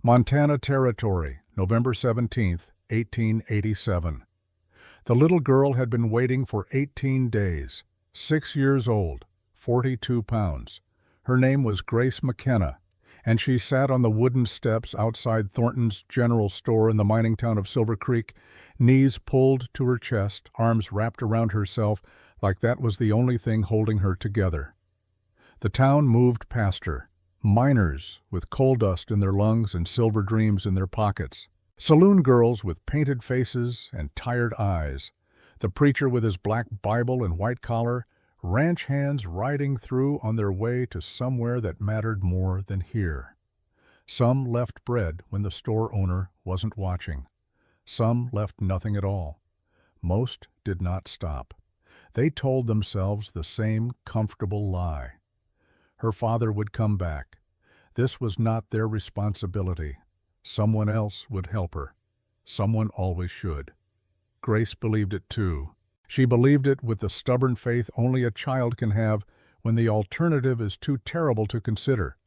Montana Territory, November 17th, 1887. The little girl had been waiting for 18 days, 6 years old, 42 pounds. Her name was Grace McKenna, and she sat on the wooden steps outside Thornton's General Store in the mining town of Silver Creek, knees pulled to her chest, arms wrapped around herself like that was the only thing holding her together. The town moved past her, miners with coal dust in their lungs and silver dreams in their pockets, saloon girls with painted faces and tired eyes, the preacher with his black Bible and white collar, ranch hands riding through on their way to somewhere that mattered more than here. Some left bread when the store owner wasn't watching. Some left nothing at all. Most did not stop. They told themselves the same comfortable lie. Her father would come back. This was not their responsibility. Someone else would help her. Someone always should. Grace believed it too. She believed it with the stubborn faith only a child can have when the alternative is too terrible to consider.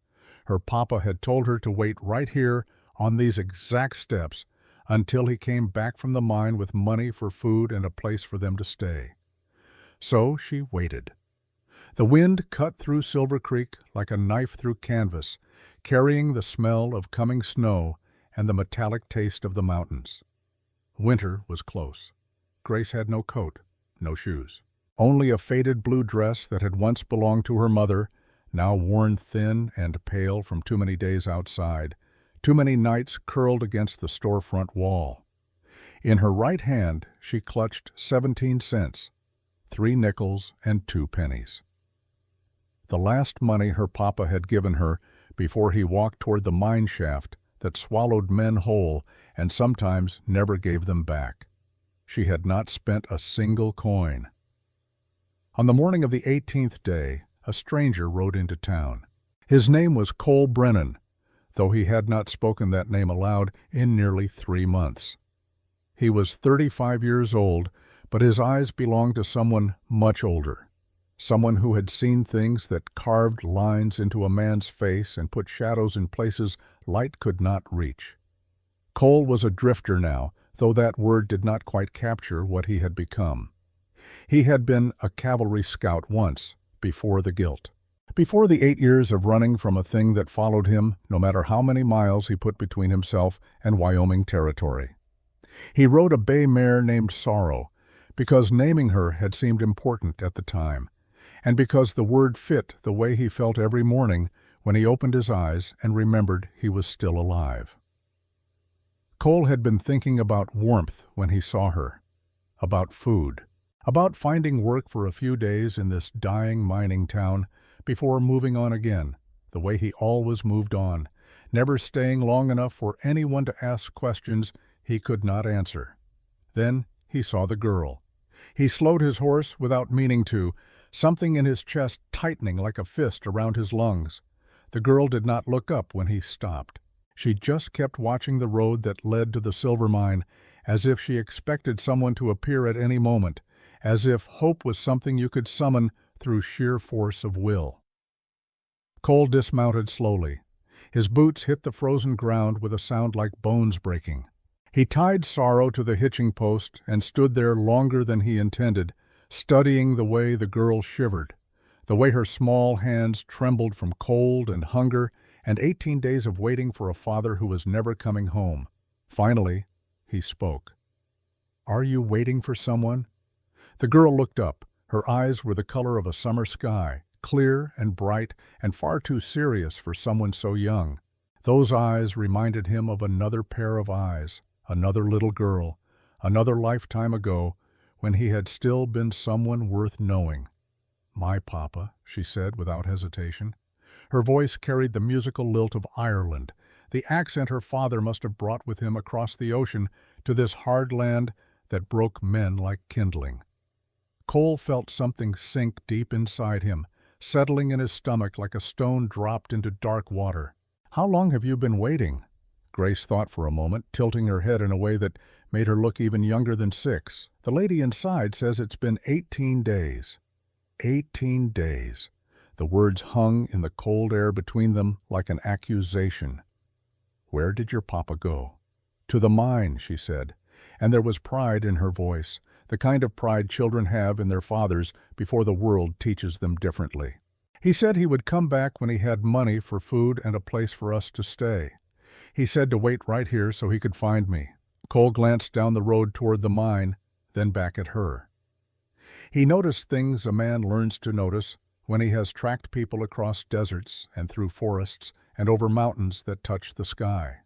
Her papa had told her to wait right here on these exact steps until he came back from the mine with money for food and a place for them to stay. So she waited. The wind cut through Silver Creek like a knife through canvas, carrying the smell of coming snow and the metallic taste of the mountains. Winter was close. Grace had no coat, no shoes. Only a faded blue dress that had once belonged to her mother, now worn thin and pale from too many days outside, too many nights curled against the storefront wall. In her right hand she clutched 17 cents, 3 nickels and 2 pennies. The last money her papa had given her before he walked toward the mine shaft that swallowed men whole and sometimes never gave them back. She had not spent a single coin. On the morning of the 18th day, a stranger rode into town. His name was Cole Brennan, though he had not spoken that name aloud in nearly 3 months. He was 35 years old, but his eyes belonged to someone much older, someone who had seen things that carved lines into a man's face and put shadows in places light could not reach. Cole was a drifter now, though that word did not quite capture what he had become. He had been a cavalry scout once, before the guilt. Before the 8 years of running from a thing that followed him, no matter how many miles he put between himself and Wyoming Territory. He rode a bay mare named Sorrow, because naming her had seemed important at the time, and because the word fit the way he felt every morning when he opened his eyes and remembered he was still alive. Cole had been thinking about warmth when he saw her, about food, about finding work for a few days in this dying mining town before moving on again, the way he always moved on, never staying long enough for anyone to ask questions he could not answer. Then he saw the girl. He slowed his horse without meaning to, something in his chest tightening like a fist around his lungs. The girl did not look up when he stopped. She just kept watching the road that led to the silver mine, as if she expected someone to appear at any moment, as if hope was something you could summon through sheer force of will. Cole dismounted slowly. His boots hit the frozen ground with a sound like bones breaking. He tied Sorrow to the hitching post and stood there longer than he intended, studying the way the girl shivered, the way her small hands trembled from cold and hunger and 18 days of waiting for a father who was never coming home. Finally, he spoke. "Are you waiting for someone?" The girl looked up. Her eyes were the color of a summer sky, clear and bright and far too serious for someone so young. Those eyes reminded him of another pair of eyes, another little girl, another lifetime ago, when he had still been someone worth knowing. "My papa," she said without hesitation. Her voice carried the musical lilt of Ireland, the accent her father must have brought with him across the ocean to this hard land that broke men like kindling. Cole felt something sink deep inside him, settling in his stomach like a stone dropped into dark water. "How long have you been waiting?" Grace thought for a moment, tilting her head in a way that made her look even younger than 6. "The lady inside says it's been 18 days. 18 days. The words hung in the cold air between them like an accusation. "Where did your papa go?" "To the mine," she said, and there was pride in her voice, the kind of pride children have in their fathers before the world teaches them differently. "He said he would come back when he had money for food and a place for us to stay. He said to wait right here so he could find me." Cole glanced down the road toward the mine, then back at her. He noticed things a man learns to notice when he has tracked people across deserts and through forests and over mountains that touch the sky.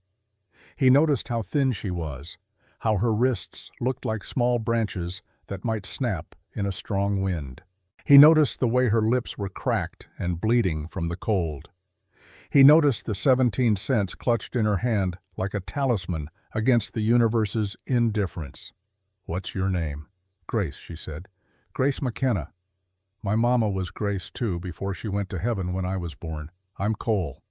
He noticed how thin she was, how her wrists looked like small branches that might snap in a strong wind. He noticed the way her lips were cracked and bleeding from the cold. He noticed the 17 cents clutched in her hand like a talisman against the universe's indifference. "What's your name?" "Grace," she said. "Grace McKenna. My mama was Grace, too, before she went to heaven when I was born. I'm Cole."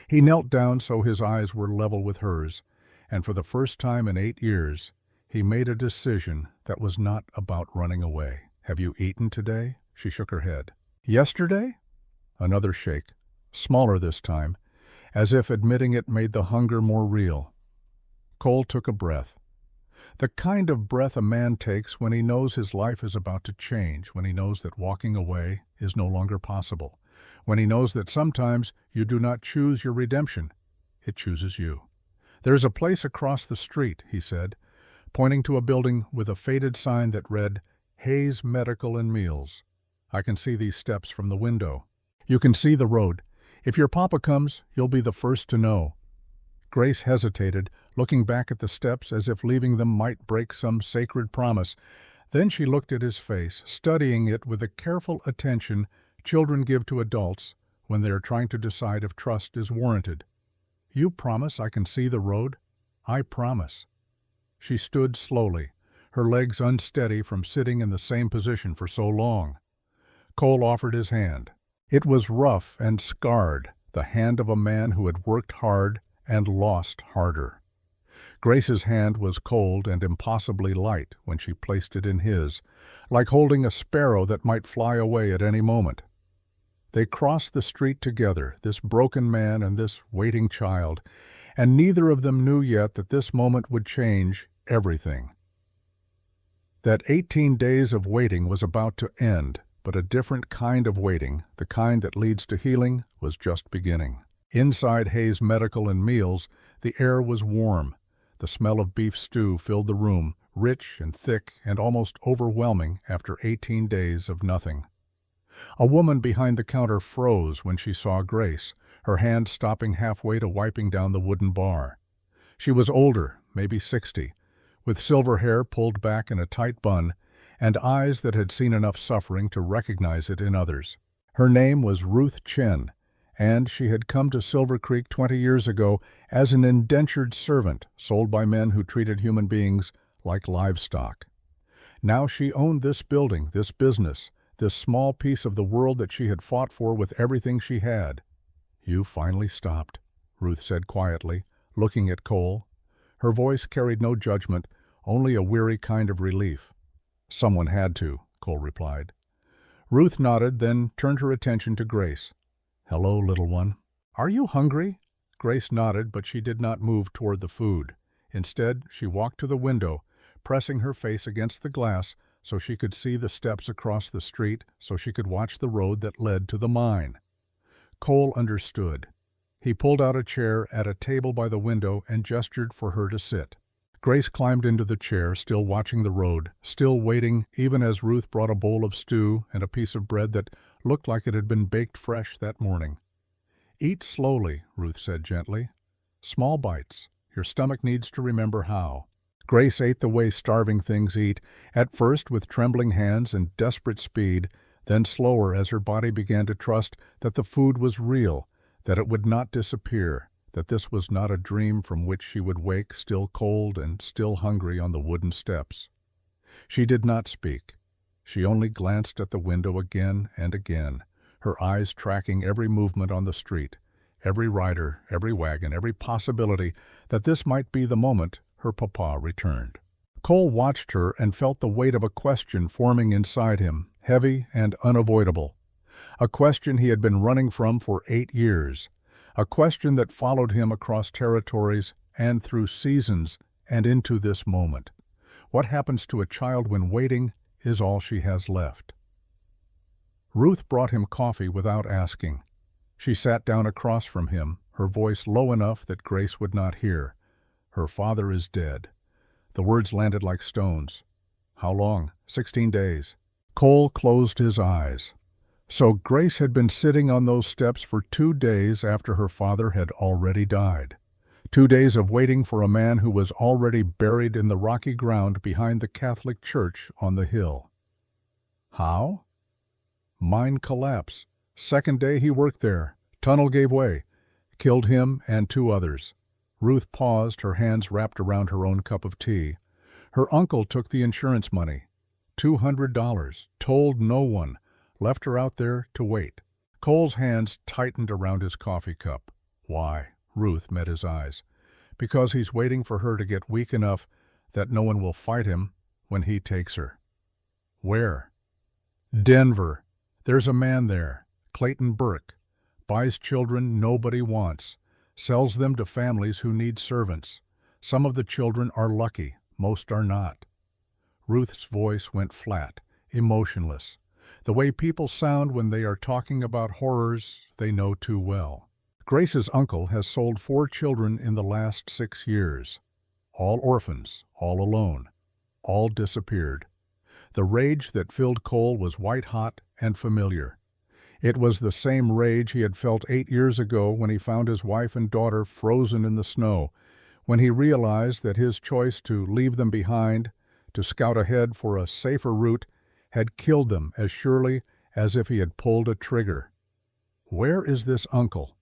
He knelt down so his eyes were level with hers, and for the first time in 8 years, he made a decision that was not about running away. "Have you eaten today?" She shook her head. "Yesterday?" Another shake, smaller this time, as if admitting it made the hunger more real. Cole took a breath. The kind of breath a man takes when he knows his life is about to change, when he knows that walking away is no longer possible, when he knows that sometimes you do not choose your redemption, it chooses you. "There's a place across the street," he said, pointing to a building with a faded sign that read, "Hayes Medical and Meals. I can see these steps from the window. You can see the road. If your papa comes, you'll be the first to know." Grace hesitated, looking back at the steps as if leaving them might break some sacred promise. Then she looked at his face, studying it with the careful attention children give to adults when they are trying to decide if trust is warranted. "You promise I can see the road?" "I promise." She stood slowly, her legs unsteady from sitting in the same position for so long. Cole offered his hand. It was rough and scarred, the hand of a man who had worked hard and lost harder. Grace's hand was cold and impossibly light when she placed it in his, like holding a sparrow that might fly away at any moment. They crossed the street together, this broken man and this waiting child, and neither of them knew yet that this moment would change everything. That 18 days of waiting was about to end, but a different kind of waiting, the kind that leads to healing, was just beginning. Inside Hayes Medical and Meals, the air was warm. The smell of beef stew filled the room, rich and thick and almost overwhelming after 18 days of nothing. A woman behind the counter froze when she saw Grace, her hand stopping halfway to wiping down the wooden bar. She was older, maybe 60, with silver hair pulled back in a tight bun, and eyes that had seen enough suffering to recognize it in others. Her name was Ruth Chen, and she had come to Silver Creek 20 years ago as an indentured servant sold by men who treated human beings like livestock. Now she owned this building, this business, this small piece of the world that she had fought for with everything she had. "You finally stopped," Ruth said quietly, looking at Cole. Her voice carried no judgment, only a weary kind of relief. "Someone had to," Cole replied. Ruth nodded, then turned her attention to Grace. "Hello, little one. Are you hungry?" Grace nodded, but she did not move toward the food. Instead, she walked to the window, pressing her face against the glass so she could see the steps across the street, so she could watch the road that led to the mine. Cole understood. He pulled out a chair at a table by the window and gestured for her to sit. Grace climbed into the chair, still watching the road, still waiting even as Ruth brought a bowl of stew and a piece of bread that looked like it had been baked fresh that morning. "Eat slowly," Ruth said gently. "Small bites. Your stomach needs to remember how." Grace ate the way starving things eat, at first with trembling hands and desperate speed, then slower as her body began to trust that the food was real, that it would not disappear, that this was not a dream from which she would wake still cold and still hungry on the wooden steps. She did not speak. She only glanced at the window again and again, her eyes tracking every movement on the street, every rider, every wagon, every possibility that this might be the moment her papa returned. Cole watched her and felt the weight of a question forming inside him, heavy and unavoidable. A question he had been running from for 8 years. a question that followed him across territories and through seasons and into this moment. What happens to a child when waiting is all she has left? Ruth brought him coffee without asking. She sat down across from him, her voice low enough that Grace would not hear. "Her father is dead." The words landed like stones. "How long?" 16 days. Cole closed his eyes. So Grace had been sitting on those steps for 2 days after her father had already died. 2 days of waiting for a man who was already buried in the rocky ground behind the Catholic church on the hill. How? Mine collapse. Second day he worked there. Tunnel gave way. Killed him and 2 others. Ruth paused, her hands wrapped around her own cup of tea. Her uncle took the insurance money. $200. Told no one. Left her out there to wait. Cole's hands tightened around his coffee cup. Why? Ruth met his eyes. Because he's waiting for her to get weak enough that no one will fight him when he takes her. Where? Denver. There's a man there, Clayton Burke. Buys children nobody wants. Sells them to families who need servants. Some of the children are lucky, most are not. Ruth's voice went flat, emotionless. The way people sound when they are talking about horrors they know too well. Grace's uncle has sold 4 children in the last 6 years. All orphans, all alone, all disappeared. The rage that filled Cole was white-hot and familiar. It was the same rage he had felt 8 years ago when he found his wife and daughter frozen in the snow, when he realized that his choice to leave them behind, to scout ahead for a safer route, had killed them as surely as if he had pulled a trigger. Where is this uncle?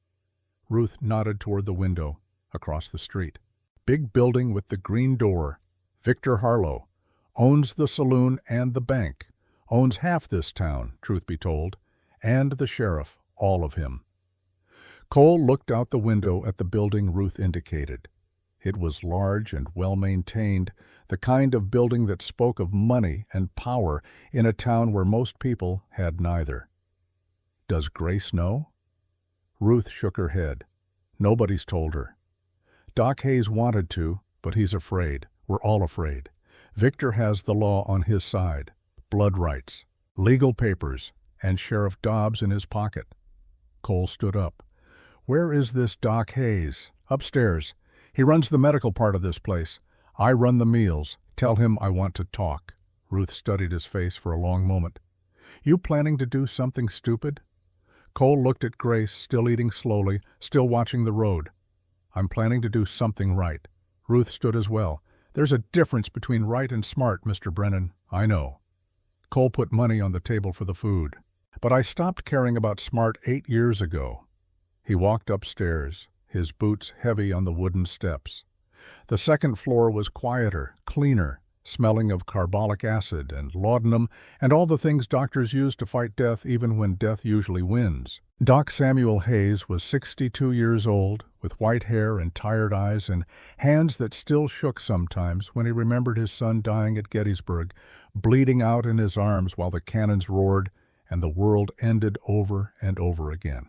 Ruth nodded toward the window, across the street. Big building with the green door. Victor Harlow. Owns the saloon and the bank. Owns half this town, truth be told. And the sheriff, all of him. Cole looked out the window at the building Ruth indicated. It was large and well-maintained, the kind of building that spoke of money and power in a town where most people had neither. Does Grace know? Ruth shook her head. Nobody's told her. Doc Hayes wanted to, but he's afraid. We're all afraid. Victor has the law on his side. Blood rights, legal papers, and Sheriff Dobbs in his pocket. Cole stood up. Where is this Doc Hayes? Upstairs. He runs the medical part of this place. I run the meals. Tell him I want to talk. Ruth studied his face for a long moment. You planning to do something stupid? Cole looked at Grace, still eating slowly, still watching the road. I'm planning to do something right. Ruth stood as well. There's a difference between right and smart, Mr. Brennan. I know. Cole put money on the table for the food. But I stopped caring about smart 8 years ago. He walked upstairs, his boots heavy on the wooden steps. The second floor was quieter, cleaner, smelling of carbolic acid and laudanum and all the things doctors use to fight death even when death usually wins. Doc Samuel Hayes was 62 years old, with white hair and tired eyes and hands that still shook sometimes when he remembered his son dying at Gettysburg, bleeding out in his arms while the cannons roared and the world ended over and over again.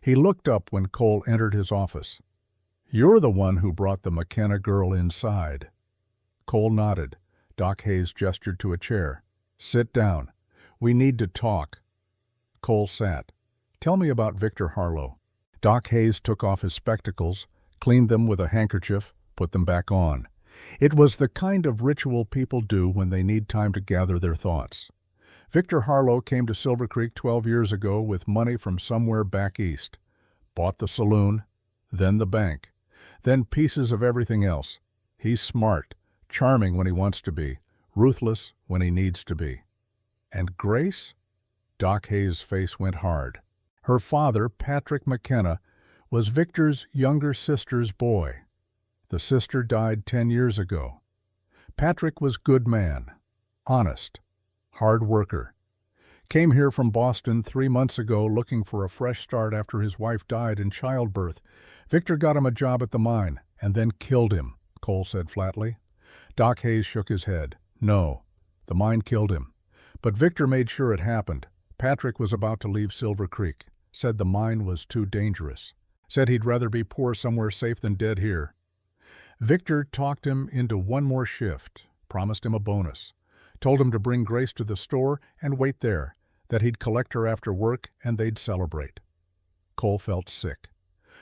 He looked up when Cole entered his office. You're the one who brought the McKenna girl inside. Cole nodded. Doc Hayes gestured to a chair. Sit down. We need to talk. Cole sat. Tell me about Victor Harlow. Doc Hayes took off his spectacles, cleaned them with a handkerchief, put them back on. It was the kind of ritual people do when they need time to gather their thoughts. Victor Harlow came to Silver Creek 12 years ago with money from somewhere back east. Bought the saloon, then the bank, then pieces of everything else. He's smart, charming when he wants to be, ruthless when he needs to be. And Grace? Doc Hayes' face went hard. Her father, Patrick McKenna, was Victor's younger sister's boy. The sister died 10 years ago. Patrick was good man, honest, hard worker. Came here from Boston 3 months ago looking for a fresh start after his wife died in childbirth. Victor got him a job at the mine and then killed him, Cole said flatly. Doc Hayes shook his head. No, the mine killed him. But Victor made sure it happened. Patrick was about to leave Silver Creek, said the mine was too dangerous. Said he'd rather be poor somewhere safe than dead here. Victor talked him into one more shift, promised him a bonus, told him to bring Grace to the store and wait there, that he'd collect her after work and they'd celebrate. Cole felt sick.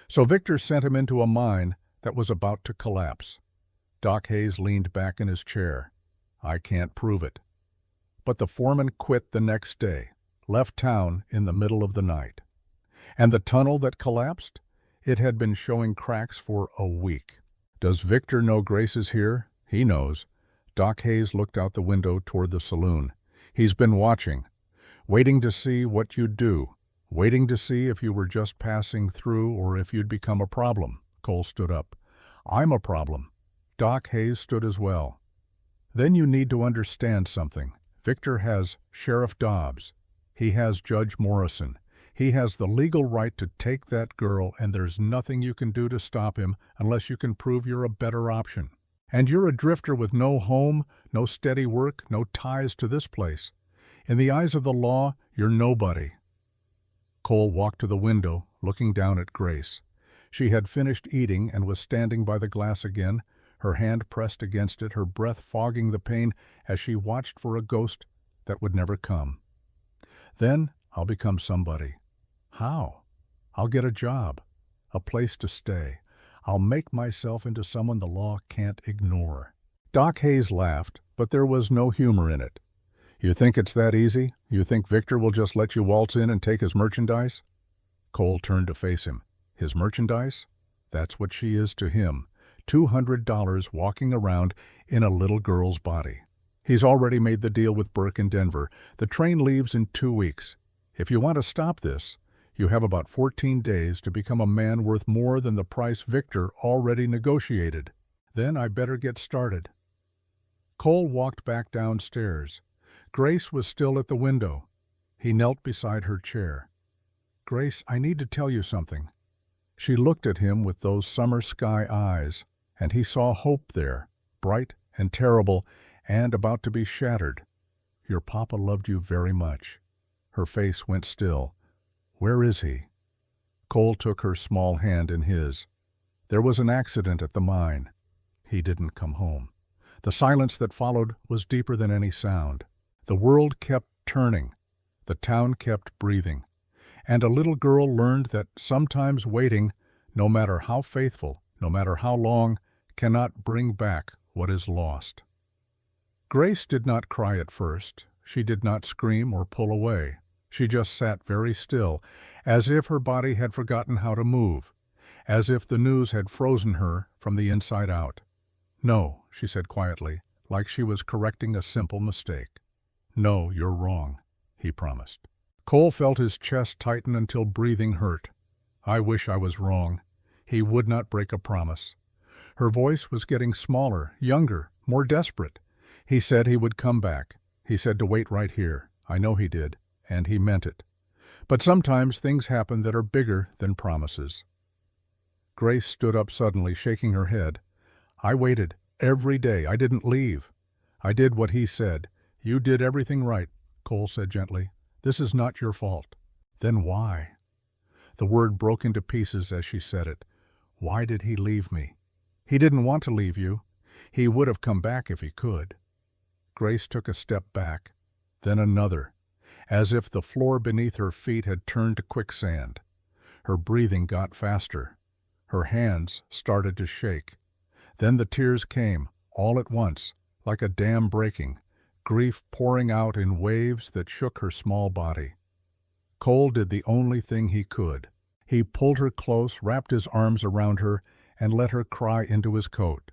So Victor sent him into a mine that was about to collapse. Doc Hayes leaned back in his chair. I can't prove it. But the foreman quit the next day, left town in the middle of the night. And the tunnel that collapsed? It had been showing cracks for a week. Does Victor know Grace is here? He knows. Doc Hayes looked out the window toward the saloon. He's been watching, waiting to see what you'd do, waiting to see if you were just passing through or if you'd become a problem. Cole stood up. I'm a problem. Doc Hayes stood as well. Then you need to understand something. Victor has Sheriff Dobbs. He has Judge Morrison. He has the legal right to take that girl, and there's nothing you can do to stop him unless you can prove you're a better option. And you're a drifter with no home, no steady work, no ties to this place. In the eyes of the law, you're nobody. Cole walked to the window, looking down at Grace. She had finished eating and was standing by the glass again, her hand pressed against it, her breath fogging the pain as she watched for a ghost that would never come. Then I'll become somebody. How? I'll get a job, a place to stay. I'll make myself into someone the law can't ignore. Doc Hayes laughed, but there was no humor in it. You think it's that easy? You think Victor will just let you waltz in and take his merchandise? Cole turned to face him. His merchandise? That's what she is to him. $200 walking around in a little girl's body. He's already made the deal with Burke in Denver. The train leaves in 2 weeks. If you want to stop this, you have about 14 days to become a man worth more than the price Victor already negotiated. Then I better get started. Cole walked back downstairs. Grace was still at the window. He knelt beside her chair. Grace, I need to tell you something. She looked at him with those summer sky eyes, and he saw hope there, bright and terrible, and about to be shattered. Your papa loved you very much. Her face went still. Where is he? Cole took her small hand in his. There was an accident at the mine. He didn't come home. The silence that followed was deeper than any sound. The world kept turning. The town kept breathing. And a little girl learned that sometimes waiting, no matter how faithful, no matter how long, cannot bring back what is lost. Grace did not cry at first. She did not scream or pull away. She just sat very still, as if her body had forgotten how to move, as if the news had frozen her from the inside out. No, she said quietly, like she was correcting a simple mistake. No, you're wrong, he promised. Cole felt his chest tighten until breathing hurt. I wish I was wrong. He would not break a promise. Her voice was getting smaller, younger, more desperate. He said he would come back. He said to wait right here. I know he did, and he meant it. But sometimes things happen that are bigger than promises. Grace stood up suddenly, shaking her head. I waited every day. I didn't leave. I did what he said. You did everything right, Cole said gently. This is not your fault. Then why? The word broke into pieces as she said it. Why did he leave me? He didn't want to leave you. He would have come back if he could. Grace took a step back, then another, as if the floor beneath her feet had turned to quicksand. Her breathing got faster. Her hands started to shake. Then the tears came, all at once, like a dam breaking, grief pouring out in waves that shook her small body. Cole did the only thing he could. He pulled her close, wrapped his arms around her, and let her cry into his coat.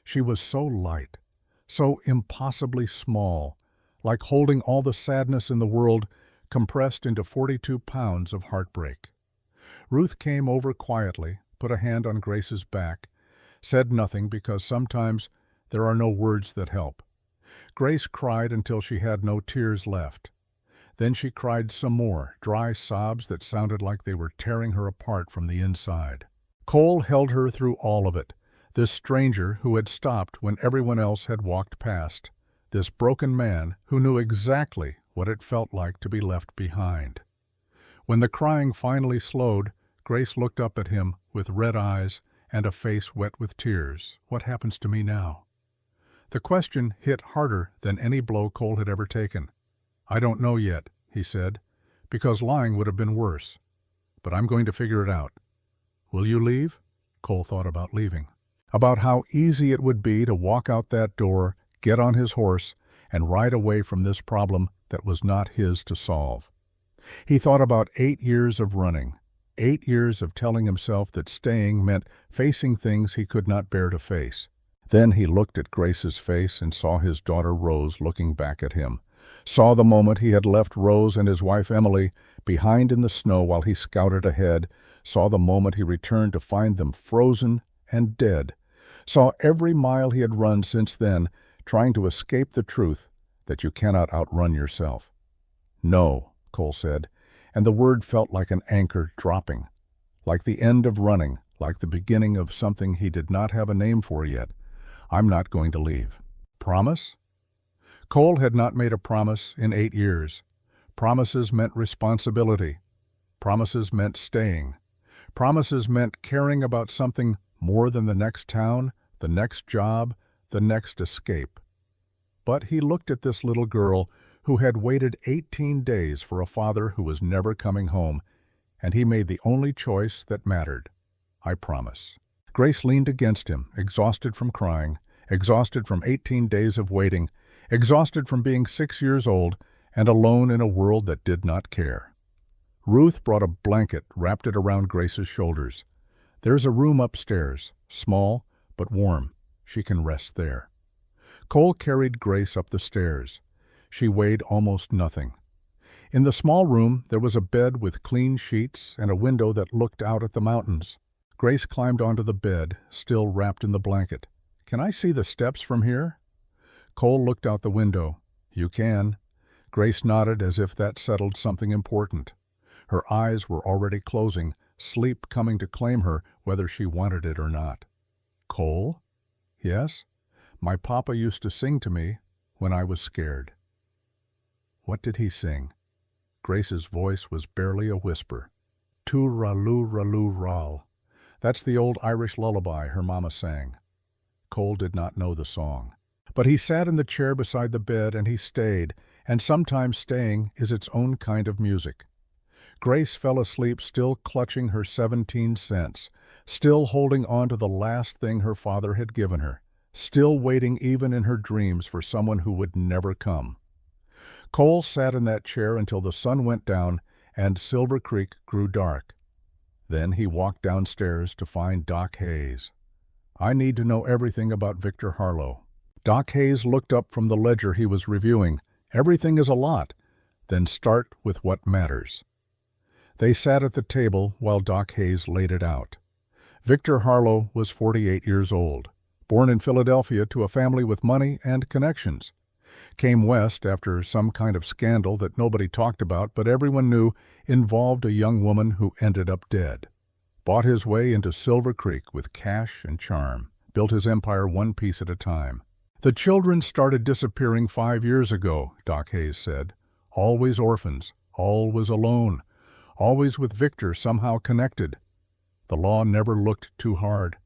She was so light, so impossibly small, like holding all the sadness in the world compressed into 42 pounds of heartbreak. Ruth came over quietly, put a hand on Grace's back, said nothing because sometimes there are no words that help. Grace cried until she had no tears left. Then she cried some more, dry sobs that sounded like they were tearing her apart from the inside. Cole held her through all of it, this stranger who had stopped when everyone else had walked past, this broken man who knew exactly what it felt like to be left behind. When the crying finally slowed, Grace looked up at him with red eyes and a face wet with tears. What happens to me now? The question hit harder than any blow Cole had ever taken. I don't know yet, he said, because lying would have been worse. But I'm going to figure it out. Will you leave? Cole thought about leaving. About how easy it would be to walk out that door, get on his horse, and ride away from this problem that was not his to solve. He thought about 8 years of running, 8 years of telling himself that staying meant facing things he could not bear to face. Then he looked at Grace's face and saw his daughter Rose looking back at him, saw the moment he had left Rose and his wife Emily behind in the snow while he scouted ahead, saw the moment he returned to find them frozen and dead, saw every mile he had run since then, trying to escape the truth that you cannot outrun yourself. No, Cole said, and the word felt like an anchor dropping, like the end of running, like the beginning of something he did not have a name for yet. I'm not going to leave. Promise? Cole had not made a promise in 8 years. Promises meant responsibility. Promises meant staying. Promises meant caring about something more than the next town, the next job, the next escape. But he looked at this little girl who had waited 18 days for a father who was never coming home, and he made the only choice that mattered. I promise. Grace leaned against him, exhausted from crying, exhausted from 18 days of waiting, exhausted from being 6 years old and alone in a world that did not care. Ruth brought a blanket, wrapped it around Grace's shoulders. There's a room upstairs, small but warm. She can rest there. Cole carried Grace up the stairs. She weighed almost nothing. In the small room there was a bed with clean sheets and a window that looked out at the mountains. Grace climbed onto the bed, still wrapped in the blanket. Can I see the steps from here? Cole looked out the window. You can. Grace nodded as if that settled something important. Her eyes were already closing, sleep coming to claim her whether she wanted it or not. Cole? Yes? My papa used to sing to me when I was scared. What did he sing? Grace's voice was barely a whisper. Tu-ra-lu-ra-lu-ral. That's the old Irish lullaby her mama sang. Cole did not know the song. But he sat in the chair beside the bed and he stayed, and sometimes staying is its own kind of music. Grace fell asleep still clutching her 17 cents, still holding on to the last thing her father had given her, still waiting even in her dreams for someone who would never come. Cole sat in that chair until the sun went down and Silver Creek grew dark. Then he walked downstairs to find Doc Hayes. I need to know everything about Victor Harlow. Doc Hayes looked up from the ledger he was reviewing. Everything is a lot. Then start with what matters. They sat at the table while Doc Hayes laid it out. Victor Harlow was 48 years old, born in Philadelphia to a family with money and connections. Came west after some kind of scandal that nobody talked about but everyone knew involved a young woman who ended up dead. Bought his way into Silver Creek with cash and charm, built his empire one piece at a time. The children started disappearing 5 years ago, Doc Hayes said. Always orphans, always alone, always with Victor somehow connected. The law never looked too hard.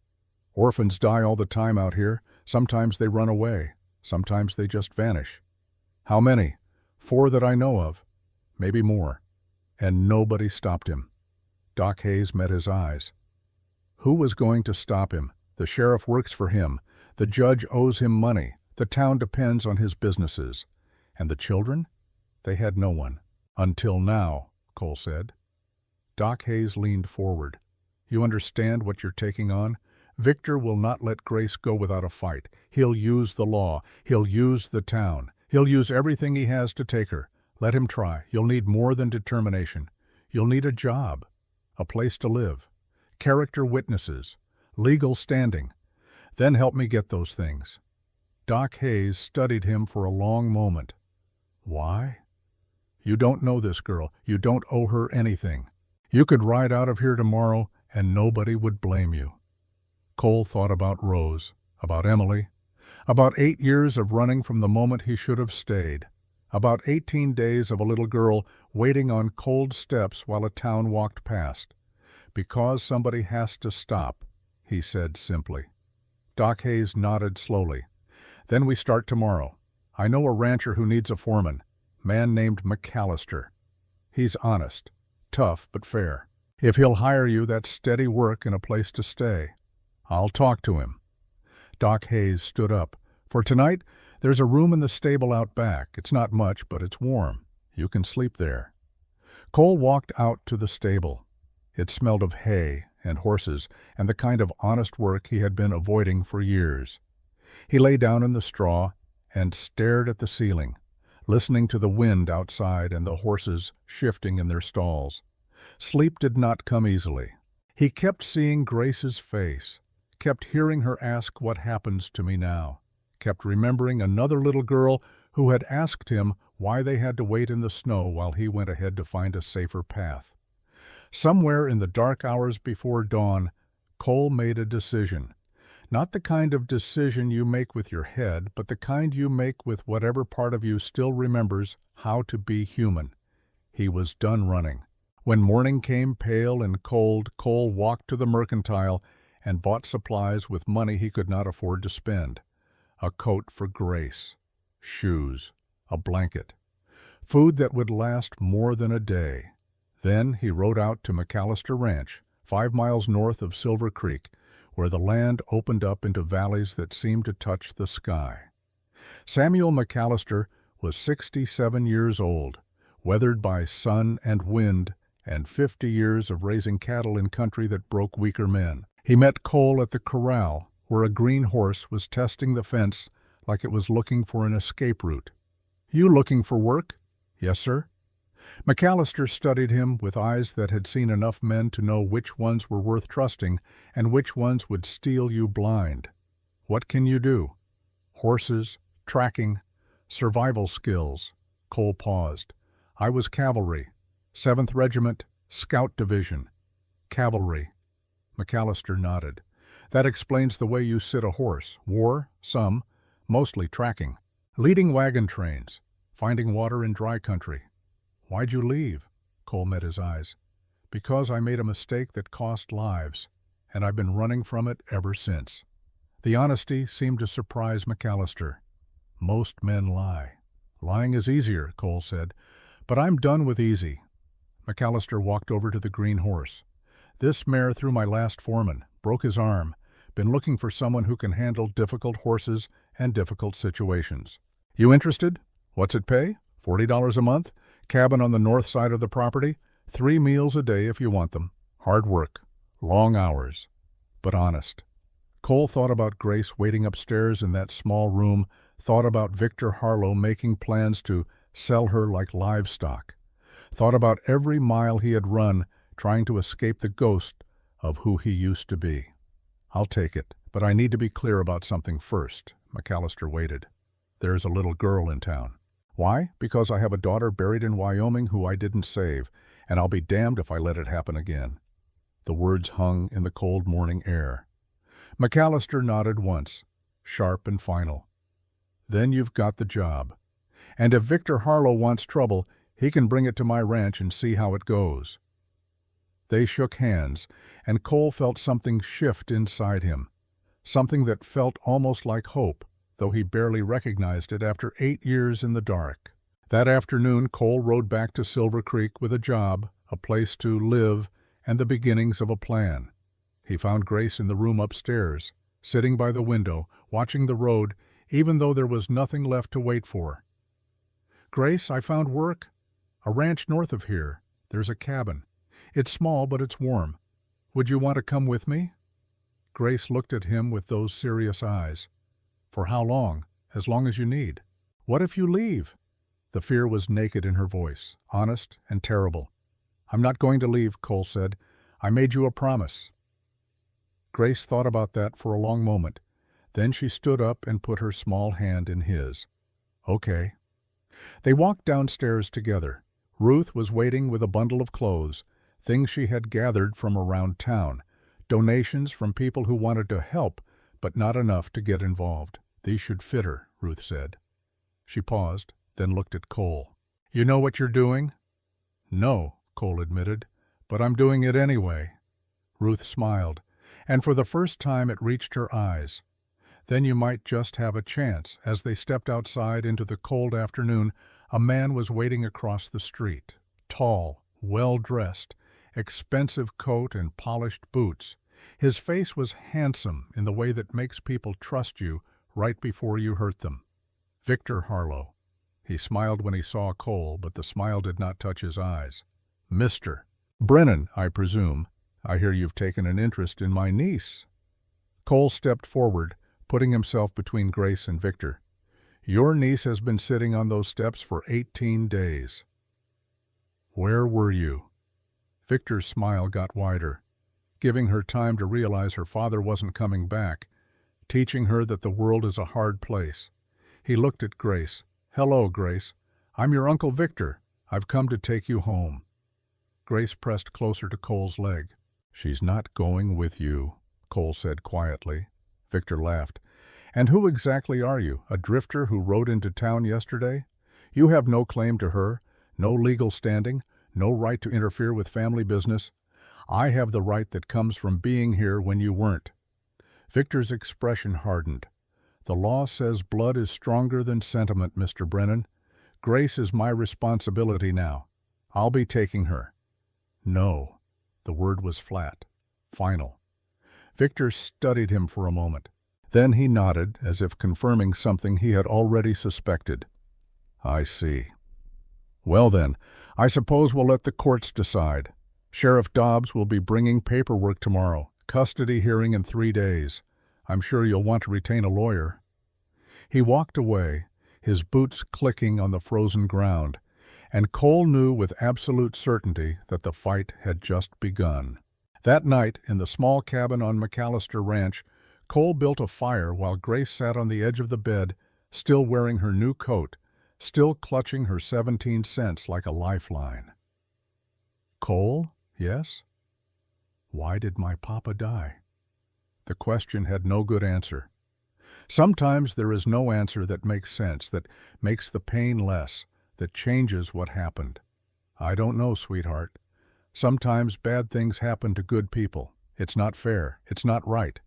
Orphans die all the time out here. Sometimes they run away. Sometimes they just vanish. How many? 4 that I know of. Maybe more. And nobody stopped him. Doc Hayes met his eyes. Who was going to stop him? The sheriff works for him. The judge owes him money. The town depends on his businesses. And the children? They had no one. Until now, Cole said. Doc Hayes leaned forward. You understand what you're taking on? Victor will not let Grace go without a fight. He'll use the law. He'll use the town. He'll use everything he has to take her. Let him try. You'll need more than determination. You'll need a job, a place to live, character witnesses, legal standing. Then help me get those things. Doc Hayes studied him for a long moment. Why? You don't know this girl. You don't owe her anything. You could ride out of here tomorrow and nobody would blame you. Cole thought about Rose, about Emily, about 8 years of running from the moment he should have stayed, about 18 days of a little girl waiting on cold steps while a town walked past. Because somebody has to stop, he said simply. Doc Hayes nodded slowly. Then we start tomorrow. I know a rancher who needs a foreman, man named McAllister. He's honest, tough but fair. If he'll hire you, that's steady work and a place to stay. I'll talk to him. Doc Hayes stood up. For tonight, there's a room in the stable out back. It's not much, but it's warm. You can sleep there. Cole walked out to the stable. It smelled of hay and horses and the kind of honest work he had been avoiding for years. He lay down in the straw and stared at the ceiling, listening to the wind outside and the horses shifting in their stalls. Sleep did not come easily. He kept seeing Grace's face, kept hearing her ask, "What happens to me now?" Kept remembering another little girl who had asked him why they had to wait in the snow while he went ahead to find a safer path. Somewhere in the dark hours before dawn, Cole made a decision. Not the kind of decision you make with your head, but the kind you make with whatever part of you still remembers how to be human. He was done running. When morning came pale and cold, Cole walked to the mercantile and bought supplies with money he could not afford to spend. A coat for Grace, shoes, a blanket, food that would last more than a day. Then he rode out to McAllister Ranch, 5 miles north of Silver Creek, where the land opened up into valleys that seemed to touch the sky. Samuel McAllister was 67 years old, weathered by sun and wind, and 50 years of raising cattle in country that broke weaker men. He met Cole at the corral, where a green horse was testing the fence like it was looking for an escape route. "You looking for work?" "Yes, sir." McAllister studied him with eyes that had seen enough men to know which ones were worth trusting and which ones would steal you blind. "What can you do?" "Horses, tracking, survival skills." Cole paused. "I was cavalry, 7th Regiment, Scout Division." "Cavalry." McAllister nodded. "That explains the way you sit a horse. War, some, mostly tracking. Leading wagon trains, finding water in dry country." "Why'd you leave?" Cole met his eyes. "Because I made a mistake that cost lives, and I've been running from it ever since." The honesty seemed to surprise McAllister. "Most men lie." "Lying is easier," Cole said, "but I'm done with easy." McAllister walked over to the green horse. "This mare threw my last foreman, broke his arm. Been looking for someone who can handle difficult horses and difficult situations." "You interested? What's it pay? $40 a month? Cabin on the north side of the property? 3 meals a day if you want them. Hard work. Long hours. But honest." Cole thought about Grace waiting upstairs in that small room, thought about Victor Harlow making plans to sell her like livestock, thought about every mile he had run trying to escape the ghost of who he used to be. "I'll take it, but I need to be clear about something first." McAllister waited. "There's a little girl in town." "Why? Because I have a daughter buried in Wyoming who I didn't save, and I'll be damned if I let it happen again." The words hung in the cold morning air. McAllister nodded once, sharp and final. "Then you've got the job. And if Victor Harlow wants trouble, he can bring it to my ranch and see how it goes." They shook hands, and Cole felt something shift inside him, something that felt almost like hope, though he barely recognized it after 8 years in the dark. That afternoon, Cole rode back to Silver Creek with a job, a place to live, and the beginnings of a plan. He found Grace in the room upstairs, sitting by the window, watching the road, even though there was nothing left to wait for. "Grace, I found work. A ranch north of here. There's a cabin. It's small, but it's warm. Would you want to come with me?" Grace looked at him with those serious eyes. "For how long?" "As long as you need." "What if you leave?" The fear was naked in her voice, honest and terrible. "I'm not going to leave," Cole said. "I made you a promise." Grace thought about that for a long moment. Then she stood up and put her small hand in his. "Okay." They walked downstairs together. Ruth was waiting with a bundle of clothes, things she had gathered from around town, donations from people who wanted to help, but not enough to get involved. "These should fit her," Ruth said. She paused, then looked at Cole. "You know what you're doing?" "No," Cole admitted, "but I'm doing it anyway." Ruth smiled, and for the first time it reached her eyes. Then you might just have a chance. As they stepped outside into the cold afternoon, a man was waiting across the street. Tall, well-dressed, expensive coat and polished boots. His face was handsome in the way that makes people trust you right before you hurt them. Victor Harlow. He smiled when he saw Cole, but the smile did not touch his eyes. Mr. Brennan, I presume. I hear you've taken an interest in my niece. Cole stepped forward, putting himself between Grace and Victor. Your niece has been sitting on those steps for 18 days. Where were you? Victor's smile got wider, giving her time to realize her father wasn't coming back, teaching her that the world is a hard place. He looked at Grace. Hello, Grace. I'm your Uncle Victor. I've come to take you home. Grace pressed closer to Cole's leg. She's not going with you, Cole said quietly. Victor laughed. And who exactly are you, a drifter who rode into town yesterday? You have no claim to her, no legal standing, no right to interfere with family business. I have the right that comes from being here when you weren't. Victor's expression hardened. The law says blood is stronger than sentiment, Mr. Brennan. Grace is my responsibility now. I'll be taking her. No. The word was flat, final. Victor studied him for a moment. Then he nodded, as if confirming something he had already suspected. I see. Well then, I suppose we'll let the courts decide. Sheriff Dobbs will be bringing paperwork tomorrow. Custody hearing in 3 days. I'm sure you'll want to retain a lawyer. He walked away, his boots clicking on the frozen ground, and Cole knew with absolute certainty that the fight had just begun. That night, in the small cabin on McAllister Ranch, Cole built a fire while Grace sat on the edge of the bed, still wearing her new coat, still clutching her 17 cents like a lifeline. Cole? Yes? Why did my papa die? The question had no good answer. Sometimes there is no answer that makes sense, that makes the pain less, that changes what happened. I don't know, sweetheart. Sometimes bad things happen to good people. It's not fair. It's not right.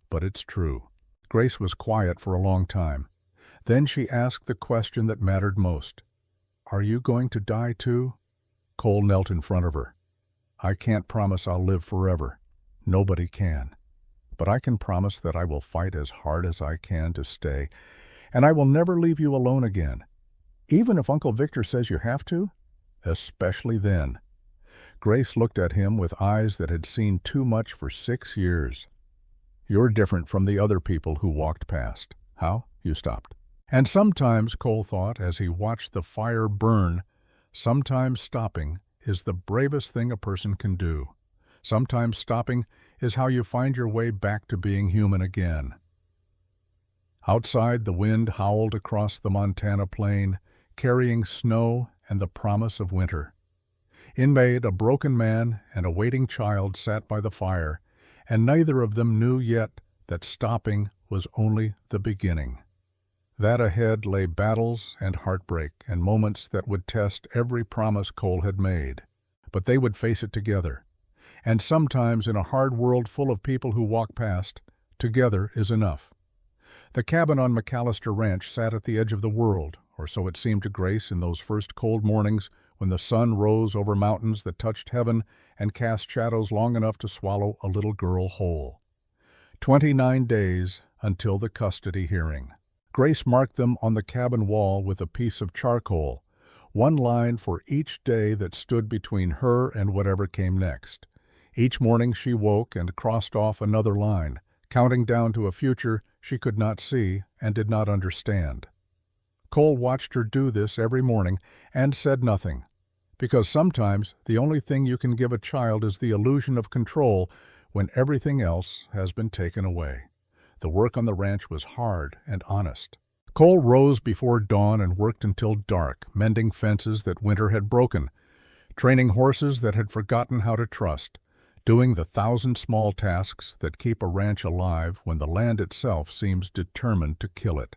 But it's true. Grace was quiet for a long time. Then she asked the question that mattered most. Are you going to die too? Cole knelt in front of her. I can't promise I'll live forever. Nobody can. But I can promise that I will fight as hard as I can to stay, and I will never leave you alone again. Even if Uncle Victor says you have to? Especially then. Grace looked at him with eyes that had seen too much for 6 years. You're different from the other people who walked past. How? You stopped. And sometimes, Cole thought, as he watched the fire burn, sometimes stopping is the bravest thing a person can do. Sometimes stopping is how you find your way back to being human again. Outside, the wind howled across the Montana plain, carrying snow and the promise of winter. In Maid, a broken man and a waiting child sat by the fire, and neither of them knew yet that stopping was only the beginning. That ahead lay battles and heartbreak and moments that would test every promise Cole had made. But they would face it together. And sometimes in a hard world full of people who walk past, together is enough. The cabin on McAllister Ranch sat at the edge of the world, or so it seemed to Grace in those first cold mornings when the sun rose over mountains that touched heaven and cast shadows long enough to swallow a little girl whole. 29 days until the custody hearing. Grace marked them on the cabin wall with a piece of charcoal, one line for each day that stood between her and whatever came next. Each morning she woke and crossed off another line, counting down to a future she could not see and did not understand. Cole watched her do this every morning and said nothing, because sometimes the only thing you can give a child is the illusion of control when everything else has been taken away. The work on the ranch was hard and honest. Cole rose before dawn and worked until dark, mending fences that winter had broken, training horses that had forgotten how to trust, doing the 1,000 small tasks that keep a ranch alive when the land itself seems determined to kill it.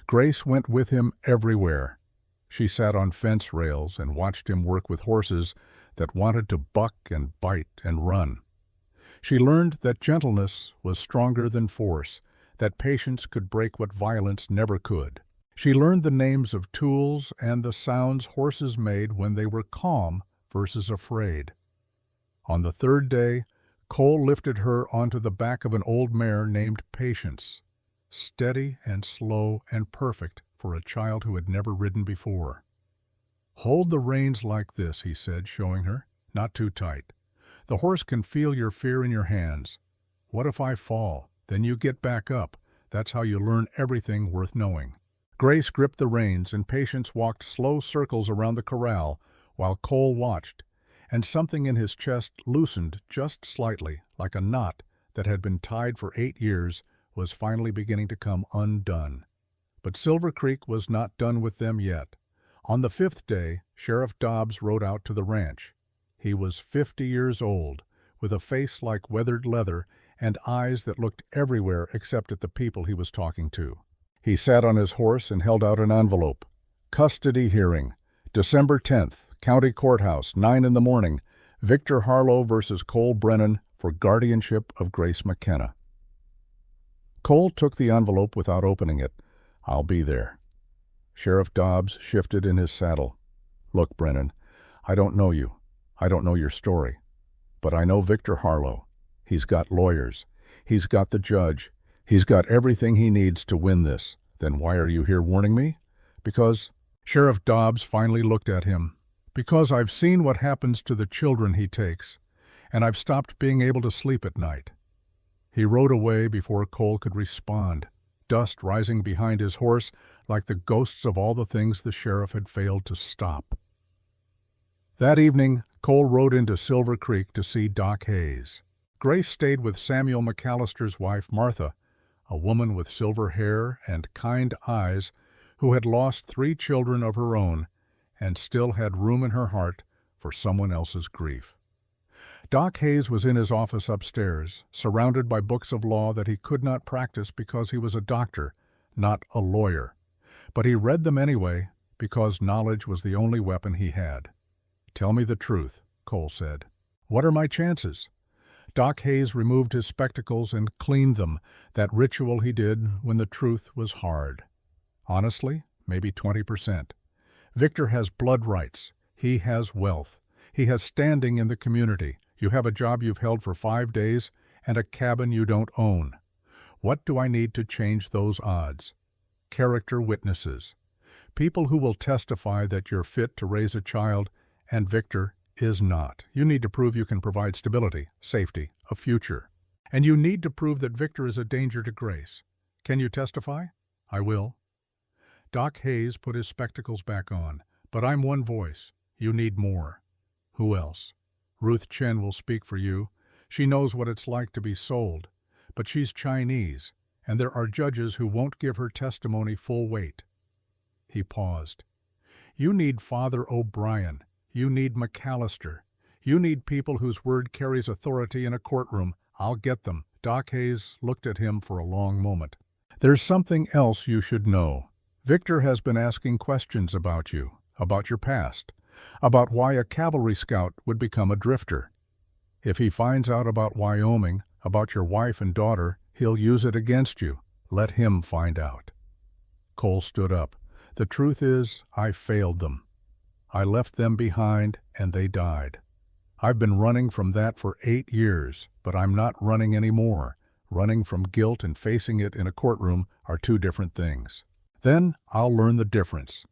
Grace went with him everywhere. She sat on fence rails and watched him work with horses that wanted to buck and bite and run. She learned that gentleness was stronger than force, that patience could break what violence never could. She learned the names of tools and the sounds horses made when they were calm versus afraid. On the third day, Cole lifted her onto the back of an old mare named Patience, steady and slow and perfect for a child who had never ridden before. "Hold the reins like this," he said, showing her. "Not too tight. The horse can feel your fear in your hands. What if I fall? Then you get back up. That's how you learn everything worth knowing." Grace gripped the reins, and Patience walked slow circles around the corral while Cole watched, and something in his chest loosened just slightly, like a knot that had been tied for 8 years was finally beginning to come undone. But Silver Creek was not done with them yet. On the 5th day, Sheriff Dobbs rode out to the ranch. He was 50 years old, with a face like weathered leather and eyes that looked everywhere except at the people he was talking to. He sat on his horse and held out an envelope. "Custody hearing. December 10th, County Courthouse, 9 in the morning. Victor Harlow versus Cole Brennan for guardianship of Grace McKenna." Cole took the envelope without opening it. "I'll be there." Sheriff Dobbs shifted in his saddle. "Look, Brennan, I don't know you. I don't know your story. But I know Victor Harlow. He's got lawyers. He's got the judge. He's got everything he needs to win this. Then why are you here warning me?" "Because—" Sheriff Dobbs finally looked at him. "Because I've seen what happens to the children he takes, and I've stopped being able to sleep at night." He rode away before Cole could respond, dust rising behind his horse like the ghosts of all the things the sheriff had failed to stop. That evening, Cole rode into Silver Creek to see Doc Hayes. Grace stayed with Samuel McAllister's wife, Martha, a woman with silver hair and kind eyes who had lost 3 children of her own and still had room in her heart for someone else's grief. Doc Hayes was in his office upstairs, surrounded by books of law that he could not practice because he was a doctor, not a lawyer. But he read them anyway because knowledge was the only weapon he had. "Tell me the truth," Cole said. "What are my chances?" Doc Hayes removed his spectacles and cleaned them, that ritual he did when the truth was hard. "Honestly, maybe 20%. Victor has blood rights. He has wealth. He has standing in the community. You have a job you've held for 5 days and a cabin you don't own. What do I need to change those odds? Character witnesses. People who will testify that you're fit to raise a child, and Victor is not. You need to prove you can provide stability, safety, a future. And you need to prove that Victor is a danger to Grace. Can you testify?" "I will." Doc Hayes put his spectacles back on. "But I'm one voice. You need more." "Who else?" "Ruth Chen will speak for you. She knows what it's like to be sold. But she's Chinese, and there are judges who won't give her testimony full weight." He paused. "You need Father O'Brien. You need McAllister. You need people whose word carries authority in a courtroom. I'll get them." Doc Hayes looked at him for a long moment. "There's something else you should know. Victor has been asking questions about you, about your past, about why a cavalry scout would become a drifter. If he finds out about Wyoming, about your wife and daughter, he'll use it against you. Let him find out." Cole stood up. "The truth is, I failed them. I left them behind, and they died. I've been running from that for 8 years, but I'm not running anymore. Running from guilt and facing it in a courtroom are 2 different things. Then I'll learn the difference."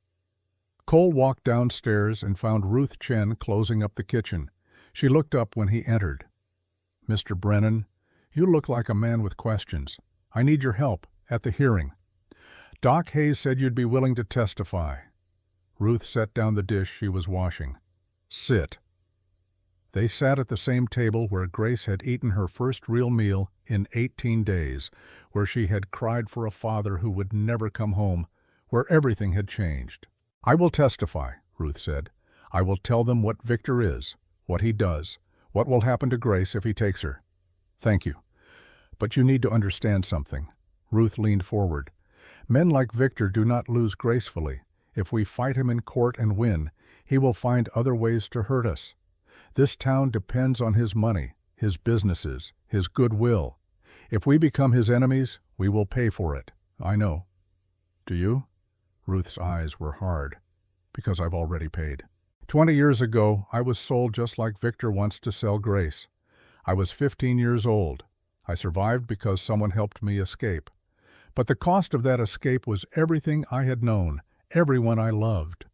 Cole walked downstairs and found Ruth Chen closing up the kitchen. She looked up when he entered. "Mr. Brennan, you look like a man with questions. I need your help at the hearing. Doc Hayes said you'd be willing to testify." Ruth set down the dish she was washing. "Sit." They sat at the same table where Grace had eaten her first real meal in 18 days, where she had cried for a father who would never come home, where everything had changed. "I will testify," Ruth said. "I will tell them what Victor is, what he does, what will happen to Grace if he takes her." "Thank you. But you need to understand something." Ruth leaned forward. "Men like Victor do not lose gracefully. If we fight him in court and win, he will find other ways to hurt us. This town depends on his money. his businesses, his goodwill. If we become his enemies, we will pay for it. I know. Do you? Ruth's eyes were hard. Because I've already paid. 20 years ago, I was sold just like Victor wants to sell Grace. I was 15 years old. I survived because someone helped me escape. But the cost of that escape was everything I had known, everyone I loved.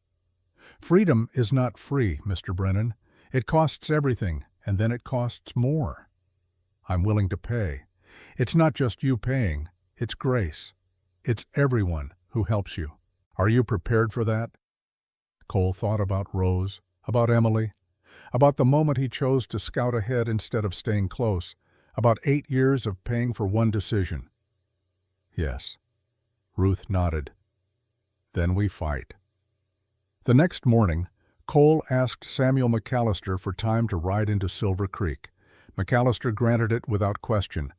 Freedom is not free, Mr. Brennan. It costs everything, and then it costs more. I'm willing to pay. It's not just you paying, it's Grace. It's everyone who helps you. Are you prepared for that? Cole thought about Rose, about Emily, about the moment he chose to scout ahead instead of staying close, about 8 years of paying for one decision. Yes. Ruth nodded. Then we fight. The next morning, Cole asked Samuel McAllister for time to ride into Silver Creek. McAllister granted it without question,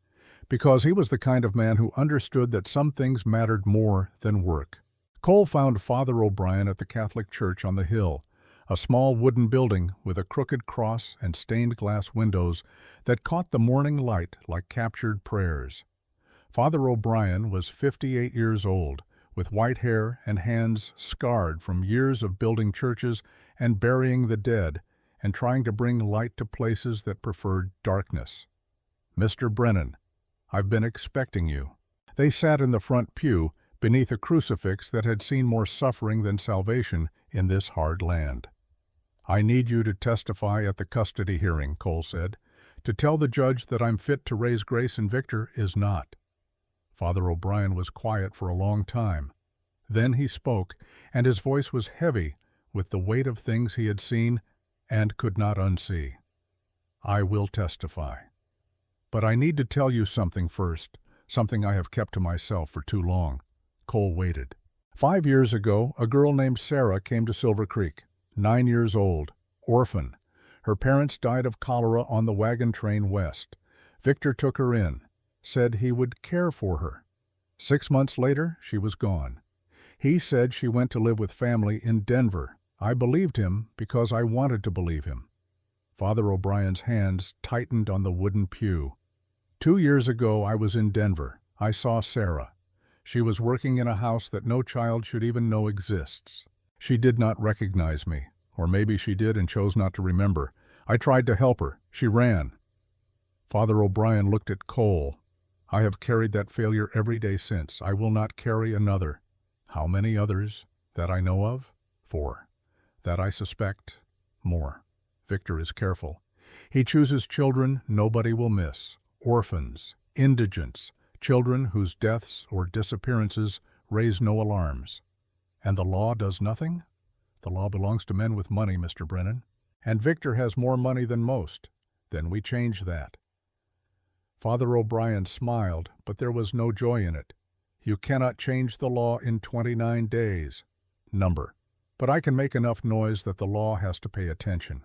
because he was the kind of man who understood that some things mattered more than work. Cole found Father O'Brien at the Catholic Church on the hill, a small wooden building with a crooked cross and stained glass windows that caught the morning light like captured prayers. Father O'Brien was 58 years old, with white hair and hands scarred from years of building churches and burying the dead and trying to bring light to places that preferred darkness. Mr. Brennan, I've been expecting you. They sat in the front pew, beneath a crucifix that had seen more suffering than salvation in this hard land. I need you to testify at the custody hearing, Cole said. To tell the judge that I'm fit to raise Grace and Victor is not. Father O'Brien was quiet for a long time. Then he spoke, and his voice was heavy with the weight of things he had seen and could not unsee. I will testify. But I need to tell you something first, something I have kept to myself for too long. Cole waited. 5 years ago, a girl named Sarah came to Silver Creek, 9 years old, orphan. Her parents died of cholera on the wagon train west. Victor took her in, said he would care for her. 6 months later, she was gone. He said she went to live with family in Denver. I believed him because I wanted to believe him. Father O'Brien's hands tightened on the wooden pew. 2 years ago, I was in Denver. I saw Sarah. She was working in a house that no child should even know exists. She did not recognize me, or maybe she did and chose not to remember. I tried to help her. She ran. Father O'Brien looked at Cole. I have carried that failure every day since. I will not carry another. How many others? That I know of? 4. That I suspect? More. Victor is careful. He chooses children nobody will miss. Orphans, indigents, children whose deaths or disappearances raise no alarms. And the law does nothing? The law belongs to men with money, Mr. Brennan. And Victor has more money than most. Then we change that. Father O'Brien smiled, but there was no joy in it. You cannot change the law in 29 days. Number. But I can make enough noise that the law has to pay attention.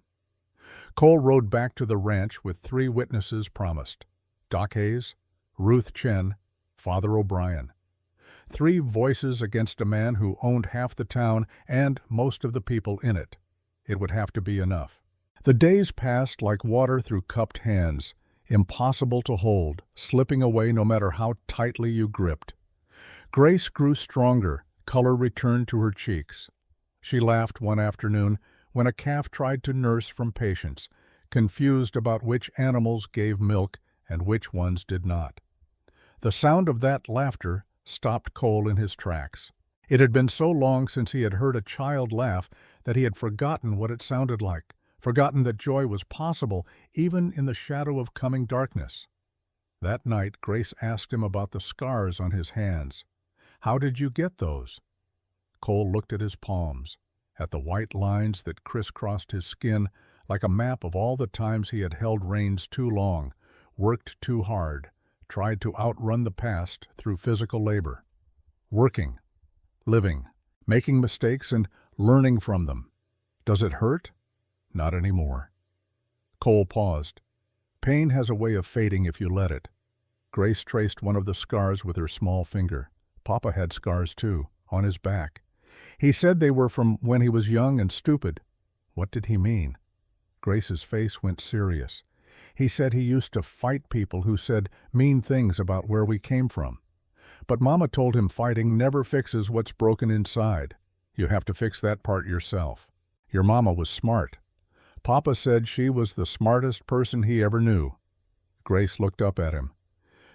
Cole rode back to the ranch with 3 witnesses promised. Doc Hayes, Ruth Chen, Father O'Brien. 3 voices against a man who owned half the town and most of the people in it. It would have to be enough. The days passed like water through cupped hands, impossible to hold, slipping away no matter how tightly you gripped. Grace grew stronger, color returned to her cheeks. She laughed one afternoon when a calf tried to nurse from patience, confused about which animals gave milk and which ones did not. The sound of that laughter stopped Cole in his tracks. It had been so long since he had heard a child laugh that he had forgotten what it sounded like, forgotten that joy was possible even in the shadow of coming darkness. That night, Grace asked him about the scars on his hands. How did you get those? Cole looked at his palms, at the white lines that crisscrossed his skin like a map of all the times he had held reins too long, worked too hard, tried to outrun the past through physical labor. Working, living, making mistakes and learning from them. Does it hurt? Not anymore. Cole paused. Pain has a way of fading if you let it. Grace traced one of the scars with her small finger. Papa had scars too, on his back. He said they were from when he was young and stupid. What did he mean? Grace's face went serious. He said he used to fight people who said mean things about where we came from. But Mama told him fighting never fixes what's broken inside. You have to fix that part yourself. Your mama was smart. Papa said she was the smartest person he ever knew. Grace looked up at him.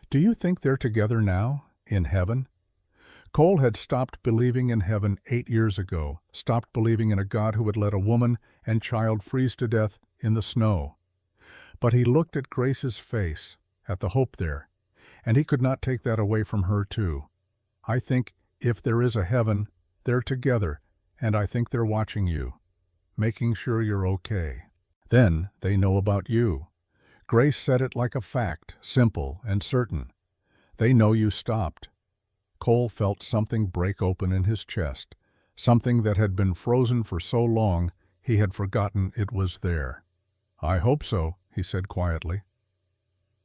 Do you think they're together now, in heaven? Cole had stopped believing in heaven 8 years ago, stopped believing in a God who would let a woman and child freeze to death in the snow. But he looked at Grace's face, at the hope there, and he could not take that away from her too. I think if there is a heaven, they're together, and I think they're watching you, making sure you're okay. Then they know about you. Grace said it like a fact, simple and certain. They know you stopped. Cole felt something break open in his chest, something that had been frozen for so long he had forgotten it was there. I hope so, he said quietly.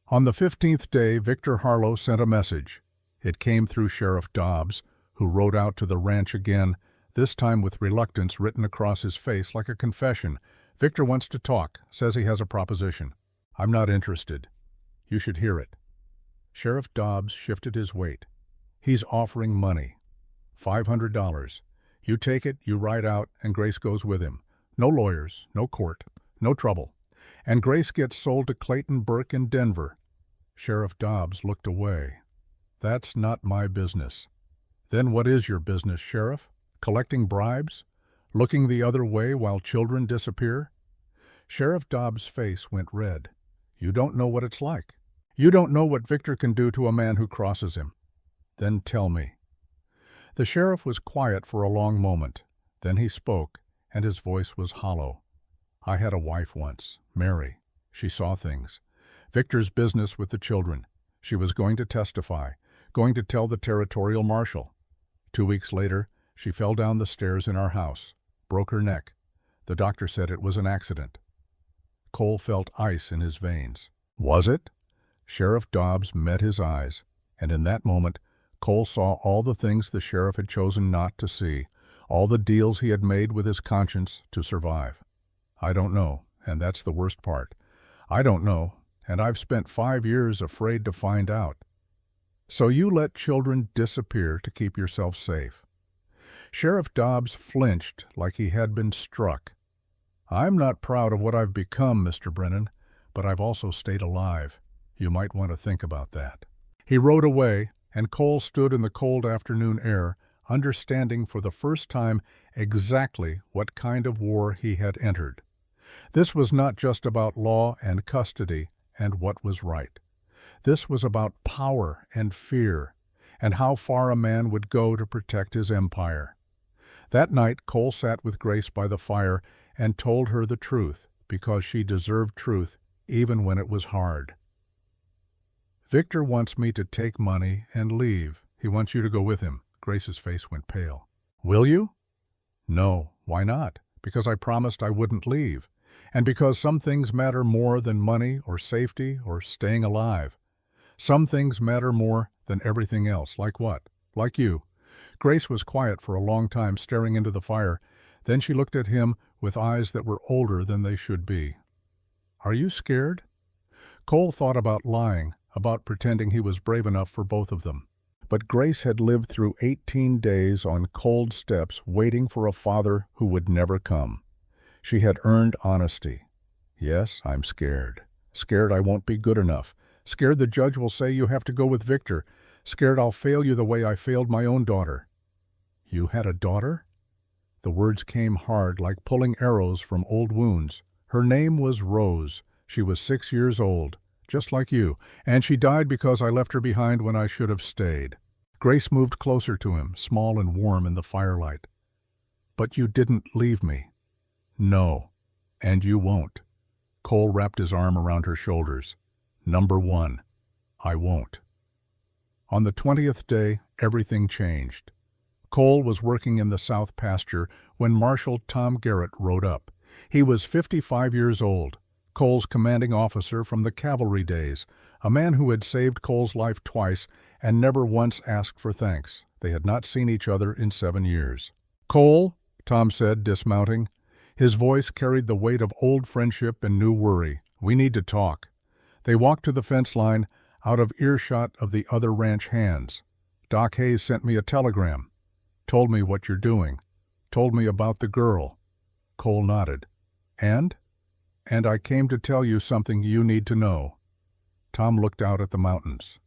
On the 15th day, Victor Harlow sent a message. It came through Sheriff Dobbs, who rode out to the ranch again, this time with reluctance written across his face like a confession. Victor wants to talk, says he has a proposition. I'm not interested. You should hear it. Sheriff Dobbs shifted his weight. He's offering money. $500. You take it, you ride out, and Grace goes with him. No lawyers, no court, no trouble. And Grace gets sold to Clayton Burke in Denver. Sheriff Dobbs looked away. That's not my business. Then what is your business, Sheriff? Collecting bribes? Looking the other way while children disappear? Sheriff Dobbs' face went red. You don't know what it's like. You don't know what Victor can do to a man who crosses him. Then tell me. The sheriff was quiet for a long moment. Then he spoke, and his voice was hollow. I had a wife once, Mary. She saw things. Victor's business with the children. She was going to testify, going to tell the territorial marshal. 2 weeks later, she fell down the stairs in our house, broke her neck. The doctor said it was an accident. Cole felt ice in his veins. Was it? Sheriff Dobbs met his eyes, and in that moment, Cole saw all the things the sheriff had chosen not to see, all the deals he had made with his conscience to survive. I don't know, and that's the worst part. I don't know, and I've spent 5 years afraid to find out. So you let children disappear to keep yourself safe. Sheriff Dobbs flinched like he had been struck. I'm not proud of what I've become, Mr. Brennan, but I've also stayed alive. You might want to think about that. He rode away, and Cole stood in the cold afternoon air, understanding for the first time exactly what kind of war he had entered. This was not just about law and custody and what was right. This was about power and fear, and how far a man would go to protect his empire. That night Cole sat with Grace by the fire and told her the truth, because she deserved truth even when it was hard. Victor wants me to take money and leave. He wants you to go with him. Grace's face went pale. Will you? No. Why not? Because I promised I wouldn't leave, and because some things matter more than money or safety or staying alive. Some things matter more than everything else. Like what? Like you. Grace was quiet for a long time, staring into the fire. Then she looked at him with eyes that were older than they should be. Are you scared? Cole thought about lying, about pretending he was brave enough for both of them. But Grace had lived through 18 days on cold steps waiting for a father who would never come. She had earned honesty. Yes, I'm scared. Scared I won't be good enough. Scared the judge will say you have to go with Victor. Scared I'll fail you the way I failed my own daughter. You had a daughter? The words came hard like pulling arrows from old wounds. Her name was Rose. She was 6 years old, just like you, and she died because I left her behind when I should have stayed. Grace moved closer to him, small and warm in the firelight. But you didn't leave me. No, and you won't. Cole wrapped his arm around her shoulders. Number 1, I won't. On the 20th day, everything changed. Cole was working in the south pasture when Marshal Tom Garrett rode up. He was 55 years old, Cole's commanding officer from the cavalry days, a man who had saved Cole's life twice and never once asked for thanks. They had not seen each other in 7 years. Cole, Tom said, dismounting. His voice carried the weight of old friendship and new worry. We need to talk. They walked to the fence line, out of earshot of the other ranch hands. "Doc Hayes sent me a telegram. Told me what you're doing. Told me about the girl." Cole nodded. "And?" "And I came to tell you something you need to know." Tom looked out at the mountains.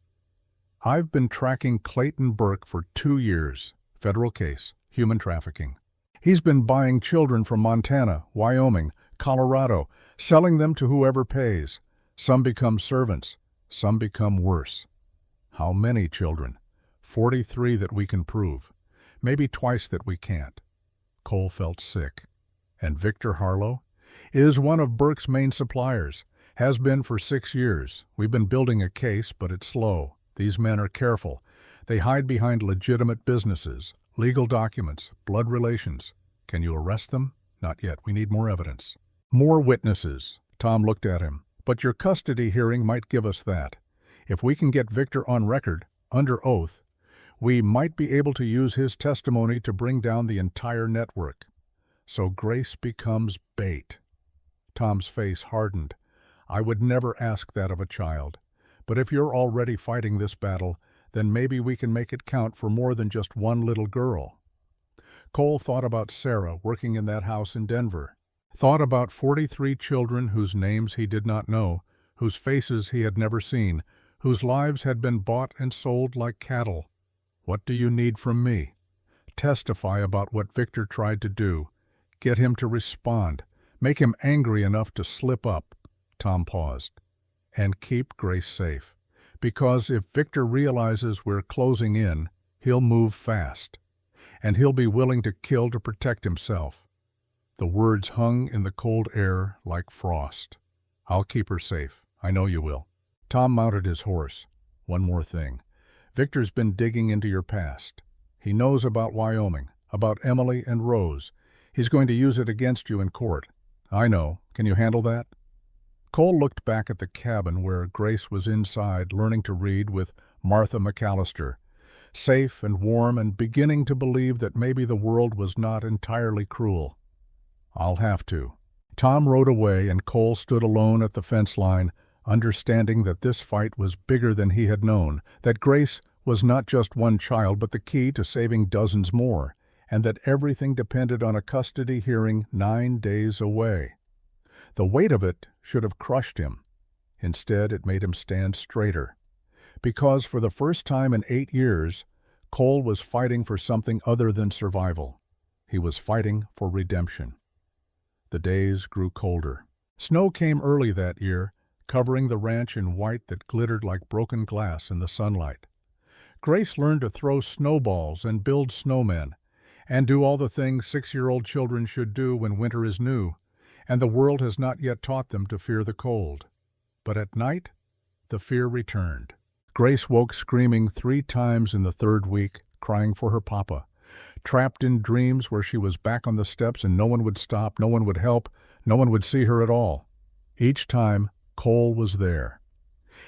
"I've been tracking Clayton Burke for 2 years. Federal case, human trafficking. He's been buying children from Montana, Wyoming, Colorado, selling them to whoever pays. Some become servants. Some become worse." "How many children?" 43 that we can prove. Maybe twice that we can't." Cole felt sick. "And Victor Harlow?" "Is one of Burke's main suppliers. Has been for 6 years. We've been building a case, but it's slow. These men are careful. They hide behind legitimate businesses, legal documents, blood relations. Can you arrest them?" "Not yet. We need more evidence." "More witnesses." Tom looked at him. "But your custody hearing might give us that. If we can get Victor on record, under oath, we might be able to use his testimony to bring down the entire network." "So Grace becomes bait." Tom's face hardened. "I would never ask that of a child. But if you're already fighting this battle, then maybe we can make it count for more than just one little girl." Cole thought about Sarah working in that house in Denver. Thought about 43 children whose names he did not know, whose faces he had never seen, whose lives had been bought and sold like cattle. "What do you need from me?" "Testify about what Victor tried to do. Get him to respond. Make him angry enough to slip up." Tom paused. "And keep Grace safe. Because if Victor realizes we're closing in, he'll move fast. And he'll be willing to kill to protect himself." The words hung in the cold air like frost. "I'll keep her safe. I know you will." Tom mounted his horse. "One more thing. Victor's been digging into your past. He knows about Wyoming, about Emily and Rose. He's going to use it against you in court. I know. Can you handle that?" Cole looked back at the cabin where Grace was inside learning to read with Martha McAllister, safe and warm and beginning to believe that maybe the world was not entirely cruel. "I'll have to." Tom rode away and Cole stood alone at the fence line, understanding that this fight was bigger than he had known, that Grace was not just one child but the key to saving dozens more, and that everything depended on a custody hearing 9 days away. The weight of it should have crushed him. Instead, it made him stand straighter. Because for the first time in 8 years, Cole was fighting for something other than survival. He was fighting for redemption. The days grew colder. Snow came early that year, covering the ranch in white that glittered like broken glass in the sunlight. Grace learned to throw snowballs and build snowmen, and do all the things 6-year-old children should do when winter is new, and the world has not yet taught them to fear the cold. But at night, the fear returned. Grace woke screaming 3 times in the 3rd week, crying for her papa, trapped in dreams where she was back on the steps and no one would stop, no one would help, no one would see her at all. Each time, Cole was there.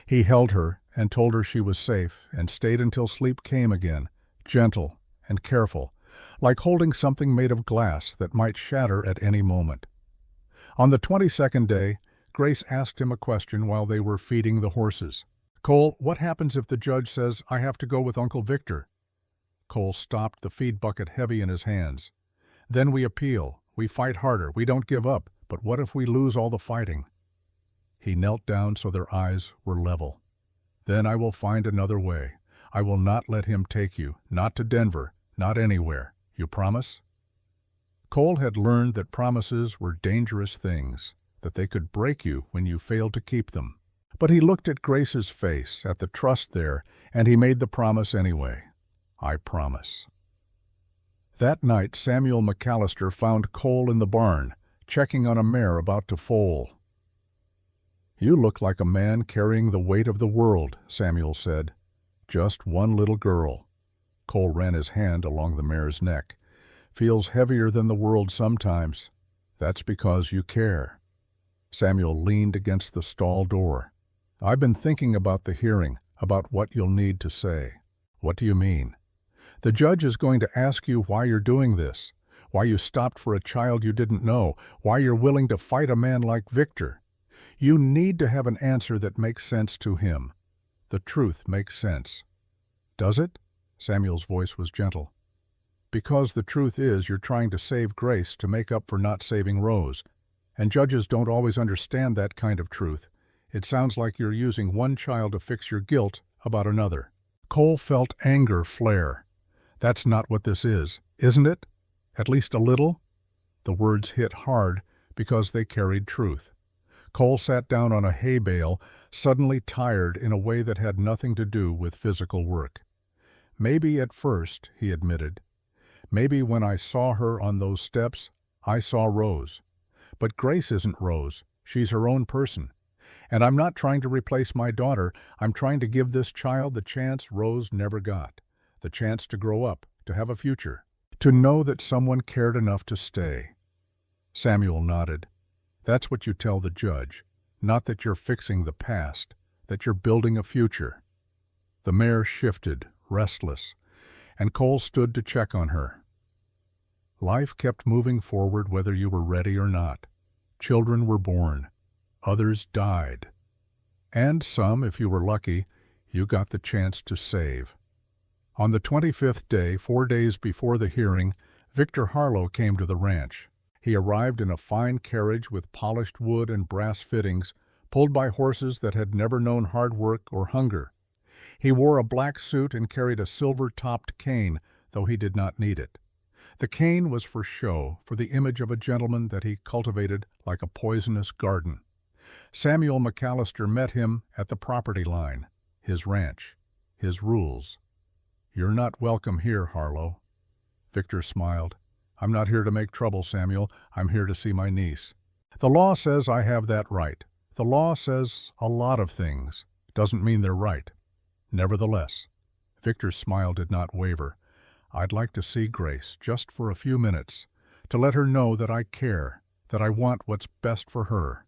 He held her and told her she was safe and stayed until sleep came again, gentle and careful, like holding something made of glass that might shatter at any moment. On the 22nd day, Grace asked him a question while they were feeding the horses. "Cole, what happens if the judge says I have to go with Uncle Victor?" Cole stopped, the feed bucket heavy in his hands. "Then we appeal. We fight harder. We don't give up. But what if we lose all the fighting?" He knelt down so their eyes were level. "Then I will find another way. I will not let him take you, not to Denver, not anywhere. You promise?" Cole had learned that promises were dangerous things, that they could break you when you failed to keep them. But he looked at Grace's face, at the trust there, and he made the promise anyway. "I promise." That night, Samuel McAllister found Cole in the barn, checking on a mare about to foal. "You look like a man carrying the weight of the world," Samuel said. "Just one little girl." Cole ran his hand along the mare's neck. "Feels heavier than the world sometimes. That's because you care." Samuel leaned against the stall door. "I've been thinking about the hearing, about what you'll need to say." "What do you mean?" "The judge is going to ask you why you're doing this, why you stopped for a child you didn't know, why you're willing to fight a man like Victor. You need to have an answer that makes sense to him. The truth makes sense. Does it? Samuel's voice was gentle. Because the truth is you're trying to save Grace to make up for not saving Rose. And judges don't always understand that kind of truth. It sounds like you're using one child to fix your guilt about another. Cole felt anger flare. That's not what this is, isn't it? At least a little? The words hit hard because they carried truth. Cole sat down on a hay bale, suddenly tired in a way that had nothing to do with physical work. Maybe at first, he admitted. Maybe when I saw her on those steps, I saw Rose. But Grace isn't Rose. She's her own person. And I'm not trying to replace my daughter. I'm trying to give this child the chance Rose never got. The chance to grow up, to have a future, to know that someone cared enough to stay. Samuel nodded. That's what you tell the judge. Not that you're fixing the past, that you're building a future. The mare shifted, restless, and Cole stood to check on her. Life kept moving forward whether you were ready or not. Children were born. Others died. And some, if you were lucky, you got the chance to save. On the 25th day, 4 days before the hearing, Victor Harlow came to the ranch. He arrived in a fine carriage with polished wood and brass fittings, pulled by horses that had never known hard work or hunger. He wore a black suit and carried a silver-topped cane, though he did not need it. The cane was for show, for the image of a gentleman that he cultivated like a poisonous garden. Samuel McAllister met him at the property line, his ranch, his rules. You're not welcome here, Harlow. Victor smiled. I'm not here to make trouble, Samuel. I'm here to see my niece. The law says I have that right. The law says a lot of things. Doesn't mean they're right. Nevertheless, Victor's smile did not waver. I'd like to see Grace, just for a few minutes, to let her know that I care, that I want what's best for her.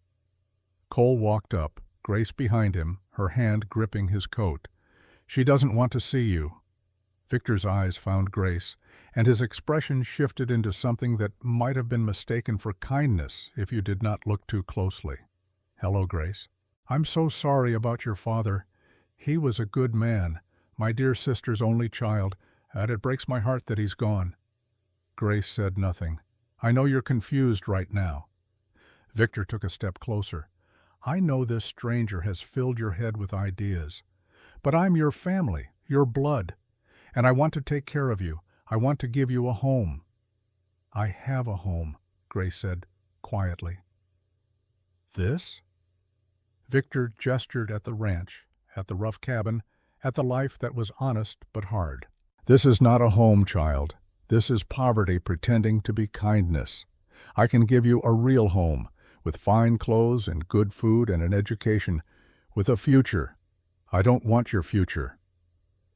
Cole walked up, Grace behind him, her hand gripping his coat. She doesn't want to see you. Victor's eyes found Grace, and his expression shifted into something that might have been mistaken for kindness if you did not look too closely. Hello, Grace. I'm so sorry about your father. He was a good man, my dear sister's only child, and it breaks my heart that he's gone. Grace said nothing. I know you're confused right now. Victor took a step closer. I know this stranger has filled your head with ideas, but I'm your family, your blood, and I want to take care of you. I want to give you a home. I have a home, Grace said quietly. This? Victor gestured at the ranch, at the rough cabin, at the life that was honest but hard. This is not a home, child. This is poverty pretending to be kindness. I can give you a real home, with fine clothes and good food and an education, with a future. I don't want your future.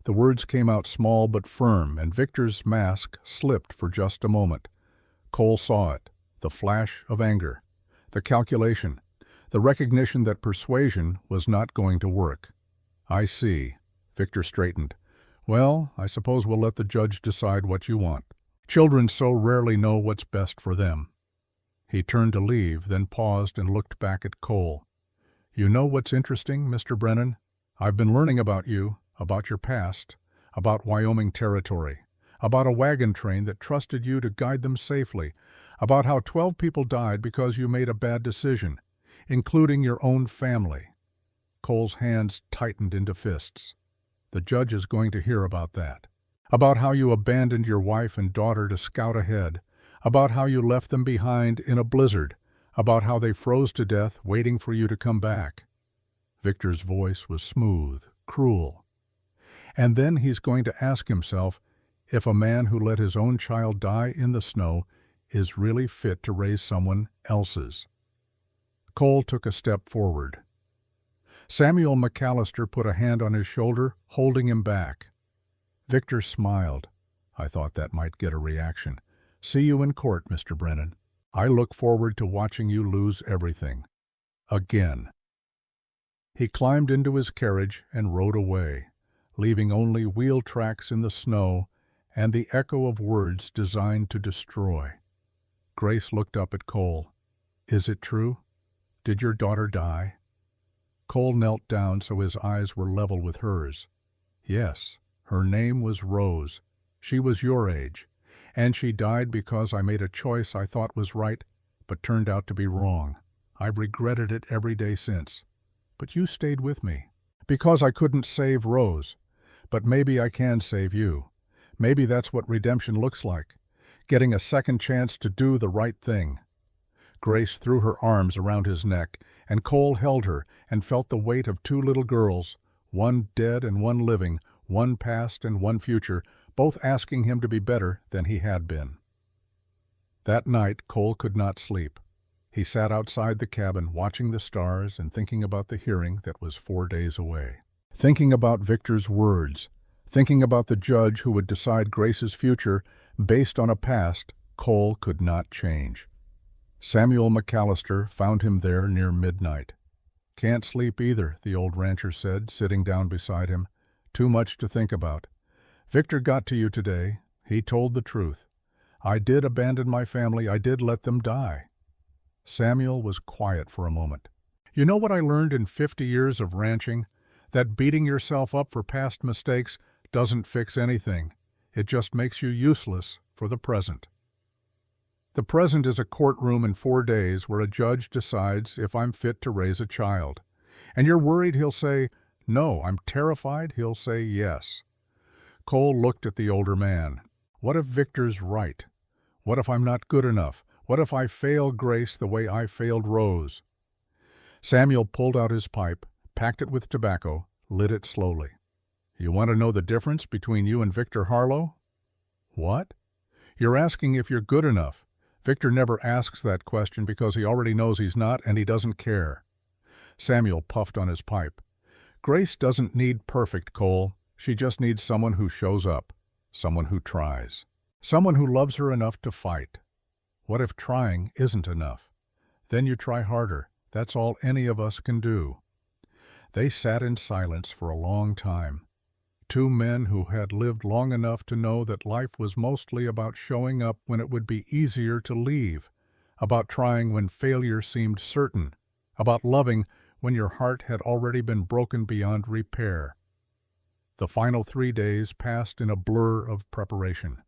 The words came out small but firm, and Victor's mask slipped for just a moment. Cole saw it, the flash of anger, the calculation, the recognition that persuasion was not going to work. I see. Victor straightened. Well, I suppose we'll let the judge decide what you want. Children so rarely know what's best for them. He turned to leave, then paused and looked back at Cole. You know what's interesting, Mr. Brennan? I've been learning about you, about your past, about Wyoming Territory, about a wagon train that trusted you to guide them safely, about how 12 people died because you made a bad decision, including your own family. Cole's hands tightened into fists. The judge is going to hear about that. About how you abandoned your wife and daughter to scout ahead. About how you left them behind in a blizzard. About how they froze to death waiting for you to come back. Victor's voice was smooth, cruel. And then he's going to ask himself if a man who let his own child die in the snow is really fit to raise someone else's. Cole took a step forward. Samuel McAllister put a hand on his shoulder, holding him back. Victor smiled. I thought that might get a reaction. See you in court, Mr. Brennan. I look forward to watching you lose everything. Again. He climbed into his carriage and rode away, leaving only wheel tracks in the snow and the echo of words designed to destroy. Grace looked up at Cole. Is it true? Did your daughter die?" Cole knelt down so his eyes were level with hers. "Yes, her name was Rose. She was your age, and she died because I made a choice I thought was right, but turned out to be wrong. I've regretted it every day since. But you stayed with me. Because I couldn't save Rose. But maybe I can save you. Maybe that's what redemption looks like. Getting a second chance to do the right thing." Grace threw her arms around his neck, and Cole held her and felt the weight of two little girls, one dead and one living, one past and one future, both asking him to be better than he had been. That night Cole could not sleep. He sat outside the cabin watching the stars and thinking about the hearing that was 4 days away. Thinking about Victor's words, thinking about the judge who would decide Grace's future based on a past Cole could not change. Samuel McAllister found him there near midnight. "Can't sleep either," the old rancher said, sitting down beside him. "Too much to think about. Victor got to you today. He told the truth. I did abandon my family. I did let them die." Samuel was quiet for a moment. "You know what I learned in 50 years of ranching? That beating yourself up for past mistakes doesn't fix anything. It just makes you useless for the present. The present is a courtroom in 4 days where a judge decides if I'm fit to raise a child. And you're worried he'll say, no. I'm terrified he'll say yes." Cole looked at the older man. "What if Victor's right? What if I'm not good enough? What if I fail Grace the way I failed Rose?" Samuel pulled out his pipe, packed it with tobacco, lit it slowly. "You want to know the difference between you and Victor Harlow?" "What?" "You're asking if you're good enough. Victor never asks that question because he already knows he's not and he doesn't care." Samuel puffed on his pipe. "Grace doesn't need perfect, Cole. She just needs someone who shows up, someone who tries, someone who loves her enough to fight. What if trying isn't enough? Then you try harder. That's all any of us can do." They sat in silence for a long time. Two men who had lived long enough to know that life was mostly about showing up when it would be easier to leave, about trying when failure seemed certain, about loving when your heart had already been broken beyond repair. The final 3 days passed in a blur of preparation.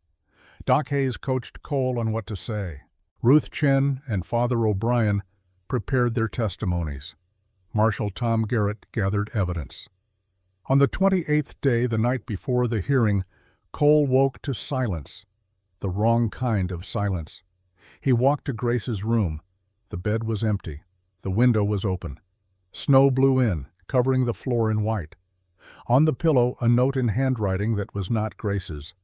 Doc Hayes coached Cole on what to say. Ruth Chen and Father O'Brien prepared their testimonies. Marshal Tom Garrett gathered evidence. On the 28th day, the night before the hearing, Cole woke to silence, the wrong kind of silence. He walked to Grace's room. The bed was empty. The window was open. Snow blew in, covering the floor in white. On the pillow, a note in handwriting that was not Grace's.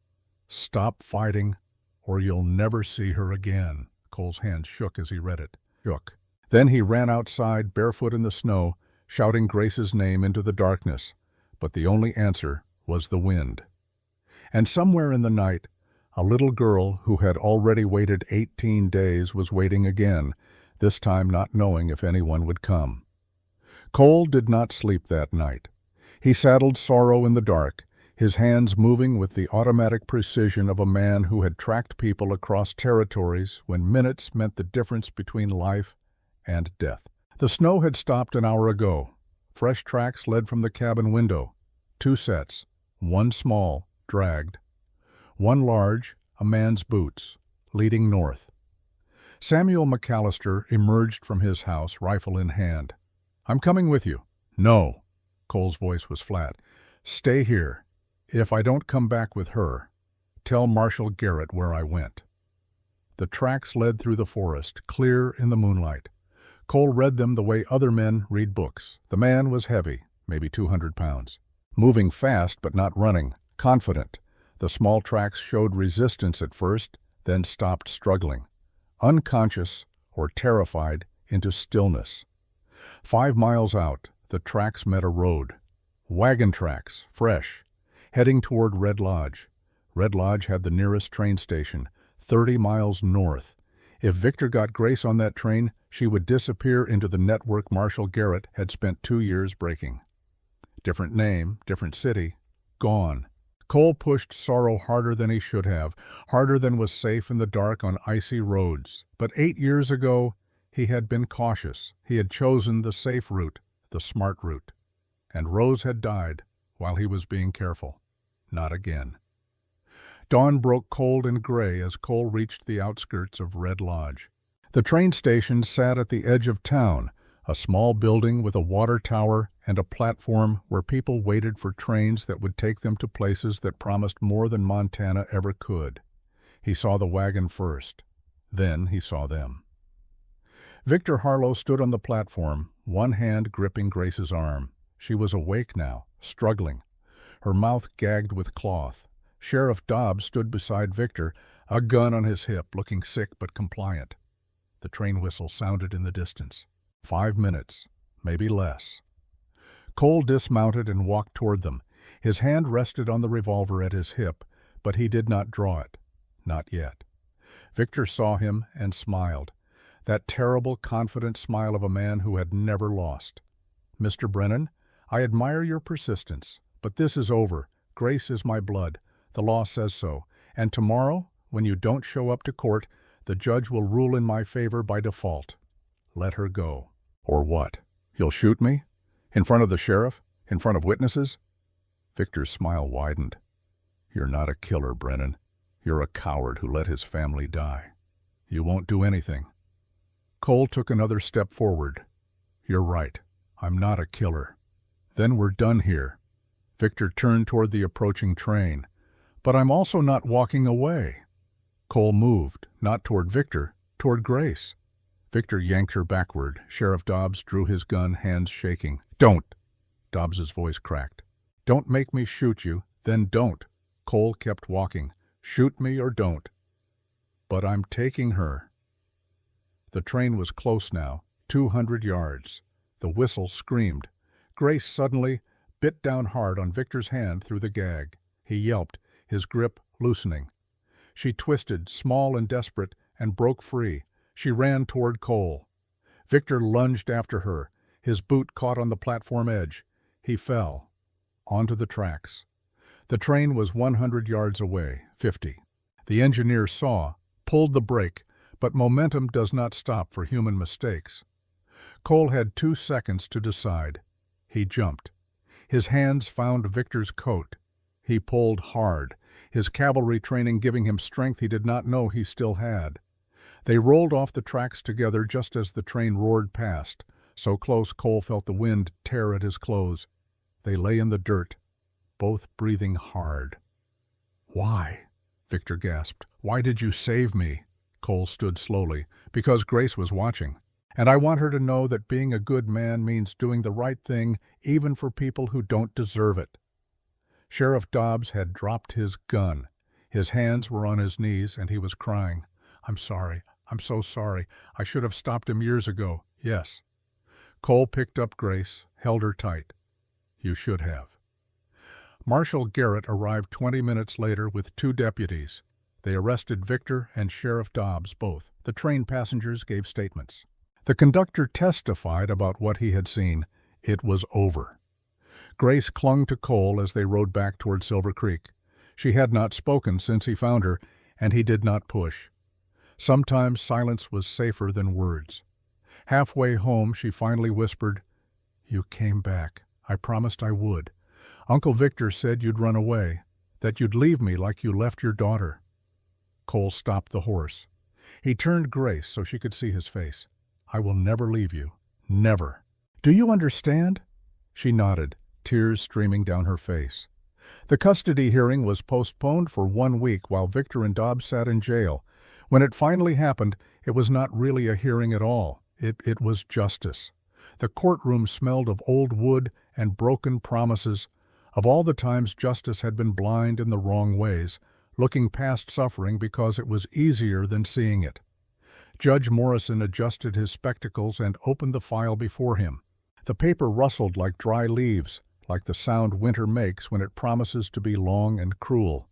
"Stop fighting, or you'll never see her again." Cole's hands shook as he read it. Shook. Then he ran outside, barefoot in the snow, shouting Grace's name into the darkness. But the only answer was the wind. And somewhere in the night, a little girl who had already waited 18 days was waiting again, this time not knowing if anyone would come. Cole did not sleep that night. He saddled Sorrow in the dark, his hands moving with the automatic precision of a man who had tracked people across territories when minutes meant the difference between life and death. The snow had stopped an hour ago. Fresh tracks led from the cabin window. 2 sets, one small, dragged. One large, a man's boots, leading north. Samuel McAllister emerged from his house, rifle in hand. "I'm coming with you." "No." Cole's voice was flat. "Stay here. If I don't come back with her, tell Marshal Garrett where I went." The tracks led through the forest, clear in the moonlight. Cole read them the way other men read books. The man was heavy, maybe 200 pounds. Moving fast but not running, confident. The small tracks showed resistance at first, then stopped struggling. Unconscious or terrified into stillness. 5 miles out, the tracks met a road. Wagon tracks, fresh, heading toward Red Lodge. Red Lodge had the nearest train station, 30 miles north. If Victor got Grace on that train, she would disappear into the network Marshal Garrett had spent 2 years breaking. Different name, different city, gone. Cole pushed Sorrow harder than he should have, harder than was safe in the dark on icy roads. But 8 years ago, He had been cautious. He had chosen the safe route, the smart route. And Rose had died while he was being careful. Not again. Dawn broke cold and gray as Cole reached the outskirts of Red Lodge. The train station sat at the edge of town, a small building with a water tower and a platform where people waited for trains that would take them to places that promised more than Montana ever could. He saw the wagon first. Then he saw them. Victor Harlow stood on the platform, one hand gripping Grace's arm. She was awake now, struggling, her mouth gagged with cloth. Sheriff Dobbs stood beside Victor, a gun on his hip, looking sick but compliant. The train whistle sounded in the distance. 5 minutes, maybe less. Cole dismounted and walked toward them. His hand rested on the revolver at his hip, but he did not draw it. Not yet. Victor saw him and smiled. That terrible, confident smile of a man who had never lost. "Mr. Brennan, I admire your persistence, but this is over. Grace is my blood. The law says so. And tomorrow, when you don't show up to court, the judge will rule in my favor by default. Let her go." "Or what? You'll shoot me? In front of the sheriff? In front of witnesses?" Victor's smile widened. "You're not a killer, Brennan. You're a coward who let his family die. You won't do anything." Cole took another step forward. "You're right. I'm not a killer. Then we're done here." Victor turned toward the approaching train. "But I'm also not walking away." Cole moved, not toward Victor, toward Grace. Victor yanked her backward. Sheriff Dobbs drew his gun, hands shaking. "Don't!" Dobbs's voice cracked. "Don't make me shoot you, then don't." Cole kept walking. "Shoot me or don't." "But I'm taking her." The train was close now, 200 yards. The whistle screamed. Grace suddenly bit down hard on Victor's hand through the gag. He yelped, his grip loosening. She twisted, small and desperate, and broke free. She ran toward Cole. Victor lunged after her. His boot caught on the platform edge. He fell. Onto the tracks. The train was 100 yards away, 50. The engineer saw, pulled the brake, but momentum does not stop for human mistakes. Cole had 2 seconds to decide. He jumped. His hands found Victor's coat. He pulled hard, his cavalry training giving him strength he did not know he still had. They rolled off the tracks together just as the train roared past, so close Cole felt the wind tear at his clothes. They lay in the dirt, both breathing hard. "Why?" Victor gasped. "Why did you save me?" Cole stood slowly. "Because Grace was watching. And I want her to know that being a good man means doing the right thing even for people who don't deserve it." Sheriff Dobbs had dropped his gun. His hands were on his knees and he was crying. "I'm sorry. I'm so sorry. I should have stopped him years ago. Yes." Cole picked up Grace, held her tight. "You should have." Marshal Garrett arrived 20 minutes later with 2 deputies. They arrested Victor and Sheriff Dobbs both. The train passengers gave statements. The conductor testified about what he had seen. It was over. Grace clung to Cole as they rode back toward Silver Creek. She had not spoken since he found her, and he did not push. Sometimes silence was safer than words. Halfway home, she finally whispered, "You came back. I promised I would. Uncle Victor said you'd run away, that you'd leave me like you left your daughter." Cole stopped the horse. He turned Grace so she could see his face. "I will never leave you. Never. Do you understand?" She nodded, tears streaming down her face. The custody hearing was postponed for 1 week while Victor and Dobbs sat in jail. When it finally happened, it was not really a hearing at all. It was justice. The courtroom smelled of old wood and broken promises, of all the times justice had been blind in the wrong ways, looking past suffering because it was easier than seeing it. Judge Morrison adjusted his spectacles and opened the file before him. The paper rustled like dry leaves, like the sound winter makes when it promises to be long and cruel.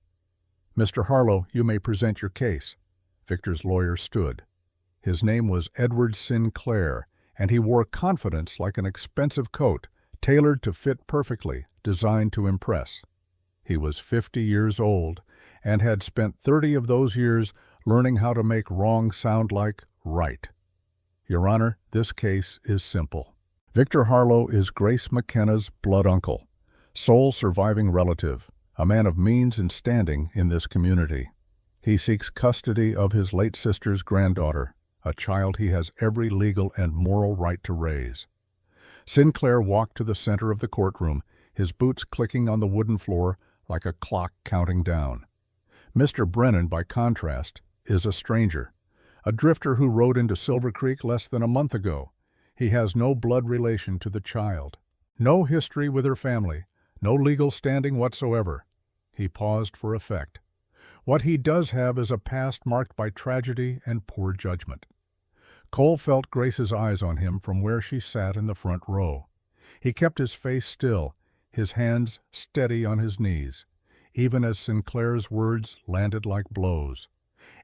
"Mr. Harlow, you may present your case." Victor's lawyer stood. His name was Edward Sinclair, and he wore confidence like an expensive coat, tailored to fit perfectly, designed to impress. He was 50 years old and had spent 30 of those years learning how to make wrong sound like right. Your Honor, this case is simple. Victor Harlow is Grace McKenna's blood uncle, sole surviving relative, a man of means and standing in this community. He seeks custody of his late sister's granddaughter, a child he has every legal and moral right to raise. Sinclair walked to the center of the courtroom, his boots clicking on the wooden floor like a clock counting down. Mr. Brennan, by contrast, is a stranger, a drifter who rode into Silver Creek less than a month ago. He has no blood relation to the child, no history with her family, no legal standing whatsoever. He paused for effect. What he does have is a past marked by tragedy and poor judgment. Cole felt Grace's eyes on him from where she sat in the front row. He kept his face still, his hands steady on his knees, even as Sinclair's words landed like blows.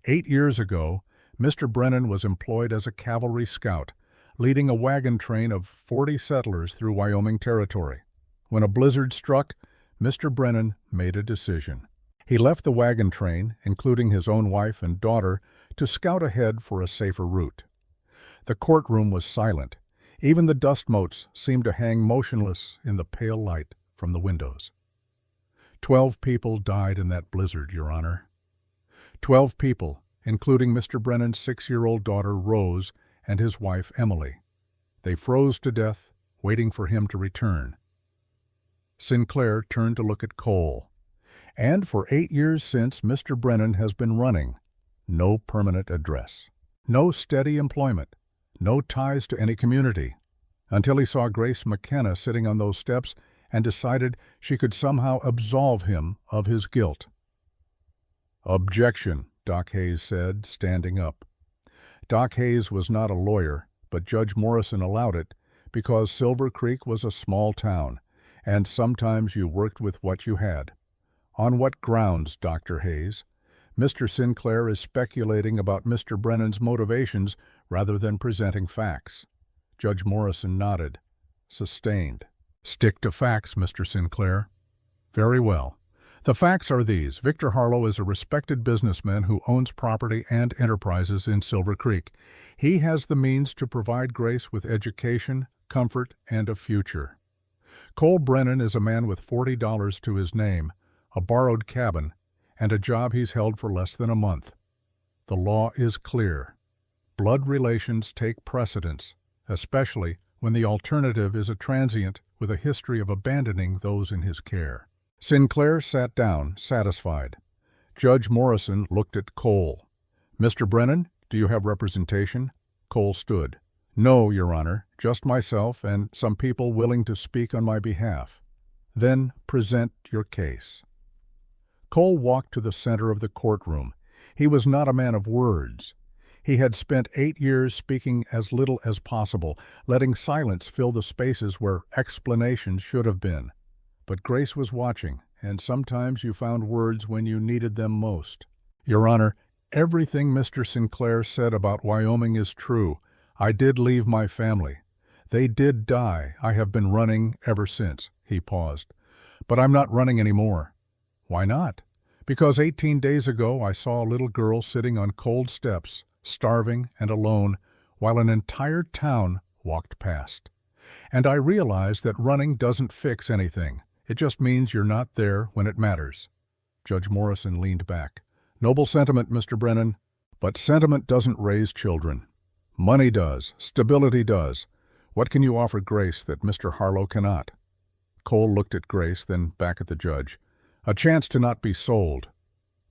8 years ago, Mr. Brennan was employed as a cavalry scout, leading a wagon train of 40 settlers through Wyoming territory. When a blizzard struck, Mr. Brennan made a decision. He left the wagon train, including his own wife and daughter, to scout ahead for a safer route. The courtroom was silent. Even the dust motes seemed to hang motionless in the pale light from the windows. 12 people died in that blizzard, Your Honor. 12 people, including Mr. Brennan's 6-year-old daughter, Rose, and his wife, Emily. They froze to death, waiting for him to return. Sinclair turned to look at Cole. And for 8 years since, Mr. Brennan has been running. No permanent address. No steady employment. No ties to any community. Until he saw Grace McKenna sitting on those steps and decided she could somehow absolve him of his guilt. "Objection," Doc Hayes said, standing up. Doc Hayes was not a lawyer, but Judge Morrison allowed it because Silver Creek was a small town, and sometimes you worked with what you had. "On what grounds, Dr. Hayes?" Mr. Sinclair is speculating about Mr. Brennan's motivations rather than presenting facts. Judge Morrison nodded. Sustained. "Stick to facts, Mr. Sinclair." "Very well. The facts are these. Victor Harlow is a respected businessman who owns property and enterprises in Silver Creek. He has the means to provide Grace with education, comfort, and a future. Cole Brennan is a man with $40 to his name, a borrowed cabin, and a job he's held for less than a month. The law is clear. Blood relations take precedence, especially when the alternative is a transient with a history of abandoning those in his care." Sinclair sat down, satisfied. Judge Morrison looked at Cole. "Mr. Brennan, do you have representation?" Cole stood. "No, Your Honor, just myself and some people willing to speak on my behalf." "Then present your case." Cole walked to the center of the courtroom. He was not a man of words. He had spent 8 years speaking as little as possible, letting silence fill the spaces where explanations should have been. But Grace was watching, and sometimes you found words when you needed them most. "Your Honor, everything Mr. Sinclair said about Wyoming is true. I did leave my family. They did die. I have been running ever since." He paused. "But I'm not running anymore." "Why not?" "Because 18 days ago I saw a little girl sitting on cold steps, starving and alone, while an entire town walked past. And I realized that running doesn't fix anything. It just means you're not there when it matters." Judge Morrison leaned back. "Noble sentiment, Mr. Brennan, but sentiment doesn't raise children. Money does. Stability does. What can you offer Grace that Mr. Harlow cannot?" Cole looked at Grace, then back at the judge. "A chance to not be sold."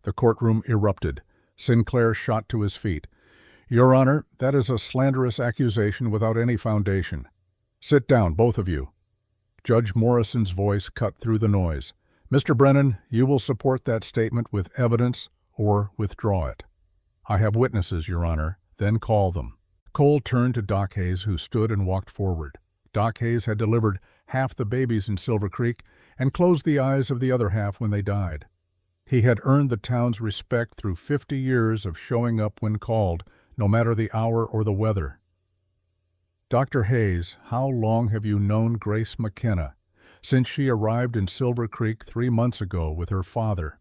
The courtroom erupted. Sinclair shot to his feet. "Your Honor, that is a slanderous accusation without any foundation. Sit down, both of you." Judge Morrison's voice cut through the noise. "Mr. Brennan, you will support that statement with evidence or withdraw it." "I have witnesses, Your Honor." "Then call them." Cole turned to Doc Hayes, who stood and walked forward. Doc Hayes had delivered half the babies in Silver Creek and closed the eyes of the other half when they died. He had earned the town's respect through 50 years of showing up when called, no matter the hour or the weather. "Dr. Hayes, how long have you known Grace McKenna?" "Since she arrived in Silver Creek 3 months ago with her father.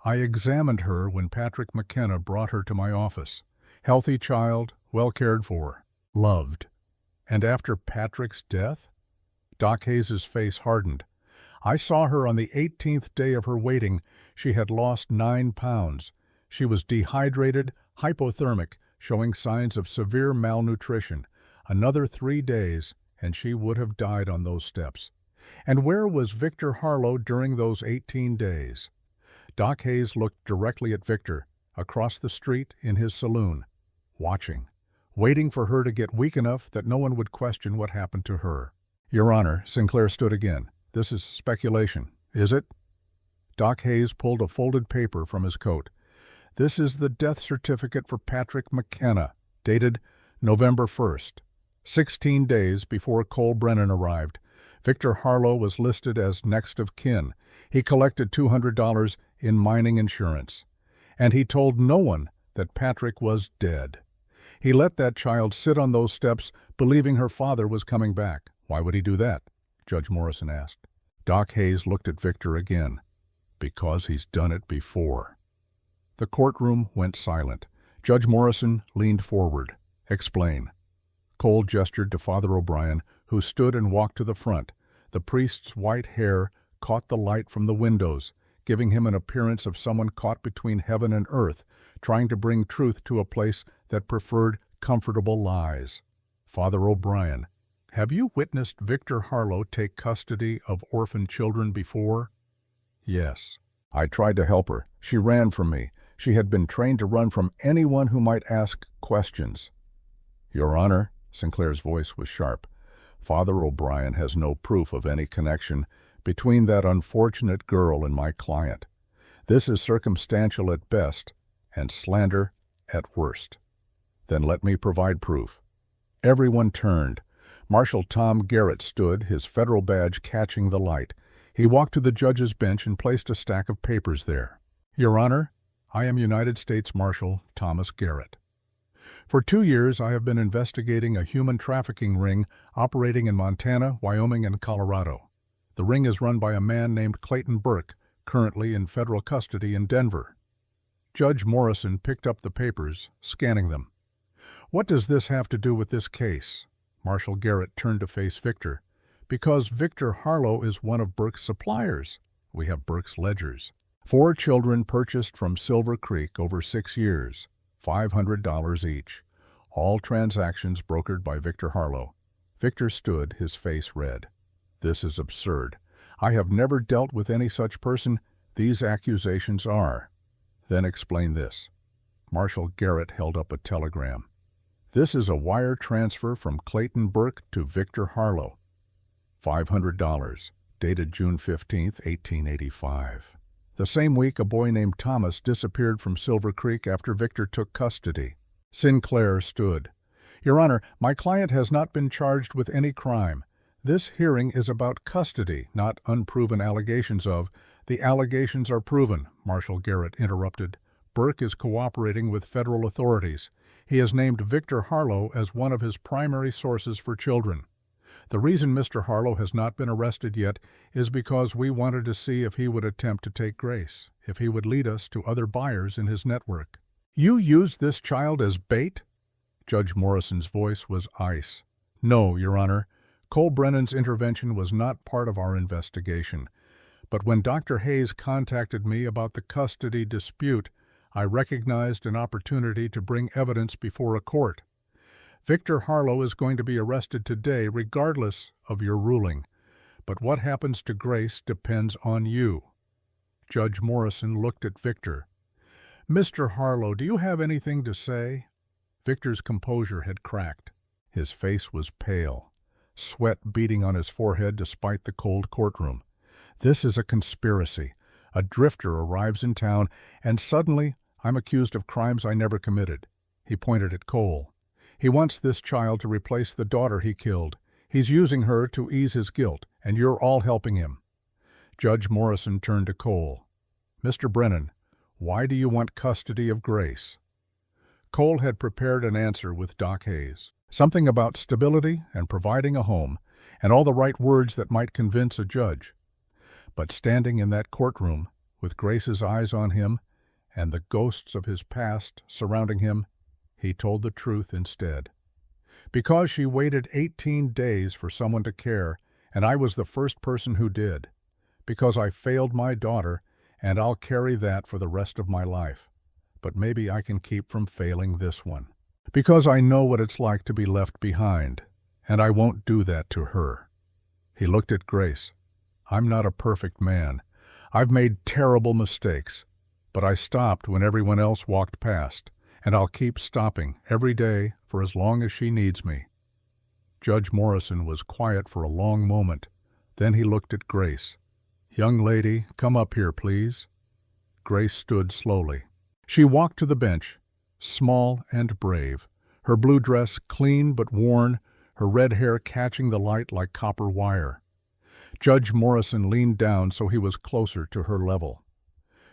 I examined her when Patrick McKenna brought her to my office. Healthy child, well cared for. Loved. And after Patrick's death? Doc Hayes's face hardened. I saw her on the 18th day of her waiting. She had lost 9 pounds. She was dehydrated, hypothermic, showing signs of severe malnutrition. Another 3 days, and she would have died on those steps. And where was Victor Harlow during those 18 days? Doc Hayes looked directly at Victor, across the street in his saloon, watching, waiting for her to get weak enough that no one would question what happened to her. Your Honor, Sinclair stood again. This is speculation, is it? Doc Hayes pulled a folded paper from his coat. This is the death certificate for Patrick McKenna, dated November 1st. 16 days before Cole Brennan arrived, Victor Harlow was listed as next of kin. He collected $200 in mining insurance. And he told no one that Patrick was dead. He let that child sit on those steps, believing her father was coming back. Why would he do that? Judge Morrison asked. Doc Hayes looked at Victor again. Because he's done it before. The courtroom went silent. Judge Morrison leaned forward. Explain. Cole gestured to Father O'Brien, who stood and walked to the front. The priest's white hair caught the light from the windows, giving him an appearance of someone caught between heaven and earth, trying to bring truth to a place that preferred comfortable lies. Father O'Brien, have you witnessed Victor Harlow take custody of orphan children before? Yes. I tried to help her. She ran from me. She had been trained to run from anyone who might ask questions. Your Honor, Sinclair's voice was sharp. Father O'Brien has no proof of any connection between that unfortunate girl and my client. This is circumstantial at best and slander at worst. Then let me provide proof. Everyone turned. Marshal Tom Garrett stood, his federal badge catching the light. He walked to the judge's bench and placed a stack of papers there. Your Honor, I am United States Marshal Thomas Garrett. For 2 years, I have been investigating a human trafficking ring operating in Montana, Wyoming, and Colorado. The ring is run by a man named Clayton Burke, currently in federal custody in Denver. Judge Morrison picked up the papers, scanning them. What does this have to do with this case? Marshal Garrett turned to face Victor. Because Victor Harlow is one of Burke's suppliers. We have Burke's ledgers. 4 children purchased from Silver Creek over 6 years, $500 each. All transactions brokered by Victor Harlow. Victor stood, his face red. This is absurd. I have never dealt with any such person. These accusations are. Then explain this. Marshal Garrett held up a telegram. This is a wire transfer from Clayton Burke to Victor Harlow. $500, dated June 15, 1885. The same week, a boy named Thomas disappeared from Silver Creek after Victor took custody. Sinclair stood. Your Honor, my client has not been charged with any crime. This hearing is about custody, not unproven allegations of. The allegations are proven, Marshal Garrett interrupted. Burke is cooperating with federal authorities. He has named Victor Harlow as one of his primary sources for children. The reason Mr. Harlow has not been arrested yet is because we wanted to see if he would attempt to take Grace, if he would lead us to other buyers in his network. You used this child as bait? Judge Morrison's voice was ice. No, Your Honor. Cole Brennan's intervention was not part of our investigation. But when Dr. Hayes contacted me about the custody dispute, I recognized an opportunity to bring evidence before a court. Victor Harlow is going to be arrested today regardless of your ruling. But what happens to Grace depends on you. Judge Morrison looked at Victor. Mr. Harlow, do you have anything to say? Victor's composure had cracked. His face was pale, sweat beading on his forehead despite the cold courtroom. This is a conspiracy. A drifter arrives in town, and suddenly I'm accused of crimes I never committed. He pointed at Cole. He wants this child to replace the daughter he killed. He's using her to ease his guilt, and you're all helping him. Judge Morrison turned to Cole. Mr. Brennan, why do you want custody of Grace? Cole had prepared an answer with Doc Hayes. Something about stability and providing a home, and all the right words that might convince a judge. But standing in that courtroom, with Grace's eyes on him, and the ghosts of his past surrounding him, he told the truth instead. Because she waited 18 days for someone to care, and I was the first person who did. Because I failed my daughter, and I'll carry that for the rest of my life. But maybe I can keep from failing this one. Because I know what it's like to be left behind, and I won't do that to her." He looked at Grace. "I'm not a perfect man. I've made terrible mistakes, but I stopped when everyone else walked past, and I'll keep stopping every day for as long as she needs me." Judge Morrison was quiet for a long moment. Then he looked at Grace. "Young lady, come up here, please." Grace stood slowly. She walked to the bench, small and brave, her blue dress clean but worn, her red hair catching the light like copper wire. Judge Morrison leaned down so he was closer to her level.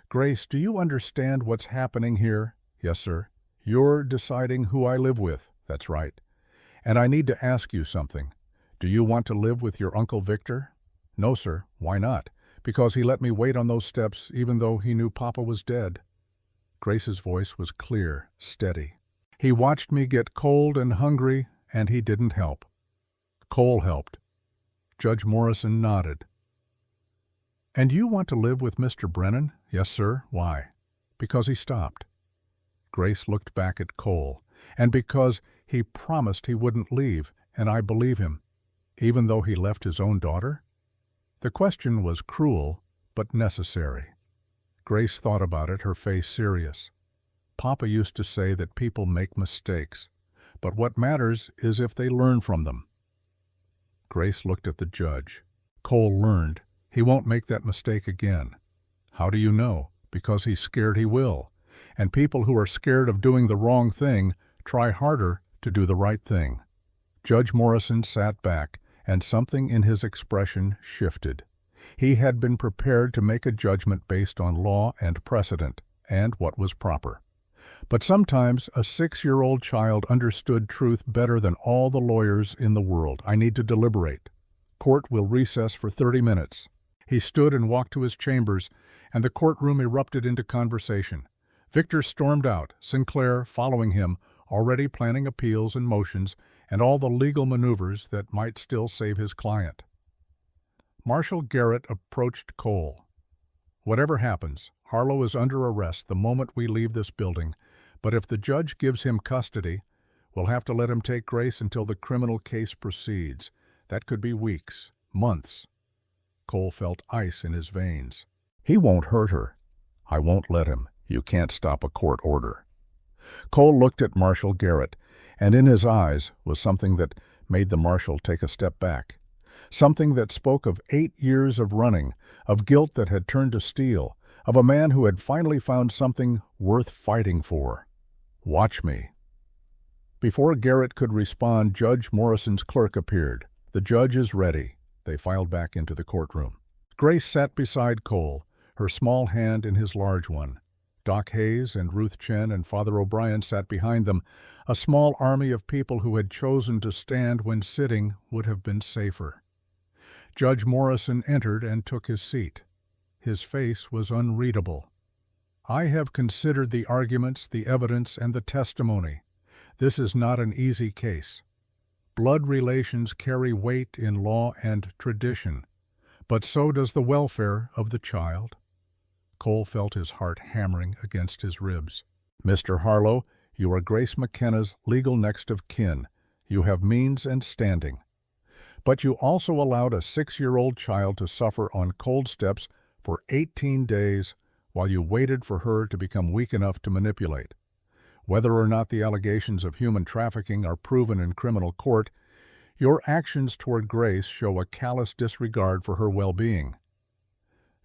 "Grace, do you understand what's happening here?" "Yes, sir." "You're deciding who I live with." "That's right." "And I need to ask you something. Do you want to live with your Uncle Victor?" "No, sir." "Why not?" "Because he let me wait on those steps even though he knew Papa was dead." Grace's voice was clear, steady. "He watched me get cold and hungry, and he didn't help. Cole helped." Judge Morrison nodded. "And you want to live with Mr. Brennan?" "Yes, sir." "Why?" "Because he stopped." Grace looked back at Cole. "And because he promised he wouldn't leave, and I believe him, even though he left his own daughter?" The question was cruel, but necessary. Grace thought about it, her face serious. "Papa used to say that people make mistakes, but what matters is if they learn from them." Grace looked at the judge. "Cole learned. He won't make that mistake again." "How do you know?" "Because he's scared he will. And people who are scared of doing the wrong thing try harder to do the right thing." Judge Morrison sat back, and something in his expression shifted. He had been prepared to make a judgment based on law and precedent, and what was proper. But sometimes a 6-year-old child understood truth better than all the lawyers in the world. "I need to deliberate. Court will recess for 30 minutes. He stood and walked to his chambers, and the courtroom erupted into conversation. Victor stormed out, Sinclair following him, already planning appeals and motions and all the legal maneuvers that might still save his client. Marshal Garrett approached Cole. "Whatever happens, Harlow is under arrest the moment we leave this building, but if the judge gives him custody, we'll have to let him take Grace until the criminal case proceeds. That could be weeks, months." Cole felt ice in his veins. "He won't hurt her." "I won't let him. You can't stop a court order." Cole looked at Marshal Garrett, and in his eyes was something that made the marshal take a step back. Something that spoke of 8 years of running, of guilt that had turned to steel, of a man who had finally found something worth fighting for. "Watch me." Before Garrett could respond, Judge Morrison's clerk appeared. "The judge is ready." They filed back into the courtroom. Grace sat beside Cole, her small hand in his large one. Doc Hayes and Ruth Chen and Father O'Brien sat behind them, a small army of people who had chosen to stand when sitting would have been safer. Judge Morrison entered and took his seat. His face was unreadable. "I have considered the arguments, the evidence, and the testimony. This is not an easy case. Blood relations carry weight in law and tradition, but so does the welfare of the child." Cole felt his heart hammering against his ribs. "Mr. Harlow, you are Grace McKenna's legal next of kin. You have means and standing. But you also allowed a 6-year-old child to suffer on cold steps for 18 days while you waited for her to become weak enough to manipulate. Whether or not the allegations of human trafficking are proven in criminal court, your actions toward Grace show a callous disregard for her well-being."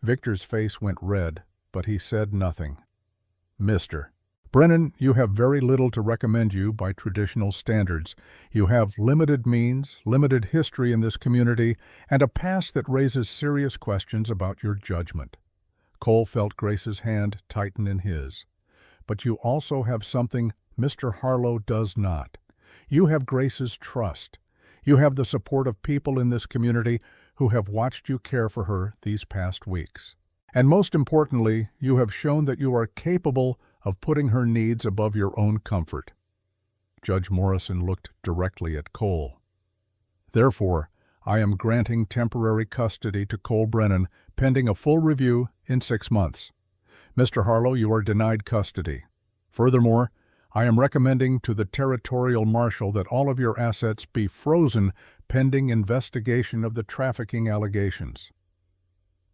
Victor's face went red, but he said nothing. "Mr. Brennan, you have very little to recommend you by traditional standards. You have limited means, limited history in this community, and a past that raises serious questions about your judgment." Cole felt Grace's hand tighten in his. "But you also have something Mr. Harlow does not. You have Grace's trust. You have the support of people in this community who have watched you care for her these past weeks. And most importantly, you have shown that you are capable of putting her needs above your own comfort." Judge Morrison looked directly at Cole. "Therefore, I am granting temporary custody to Cole Brennan pending a full review in 6 months. Mr. Harlow, you are denied custody. Furthermore, I am recommending to the Territorial Marshal that all of your assets be frozen pending investigation of the trafficking allegations."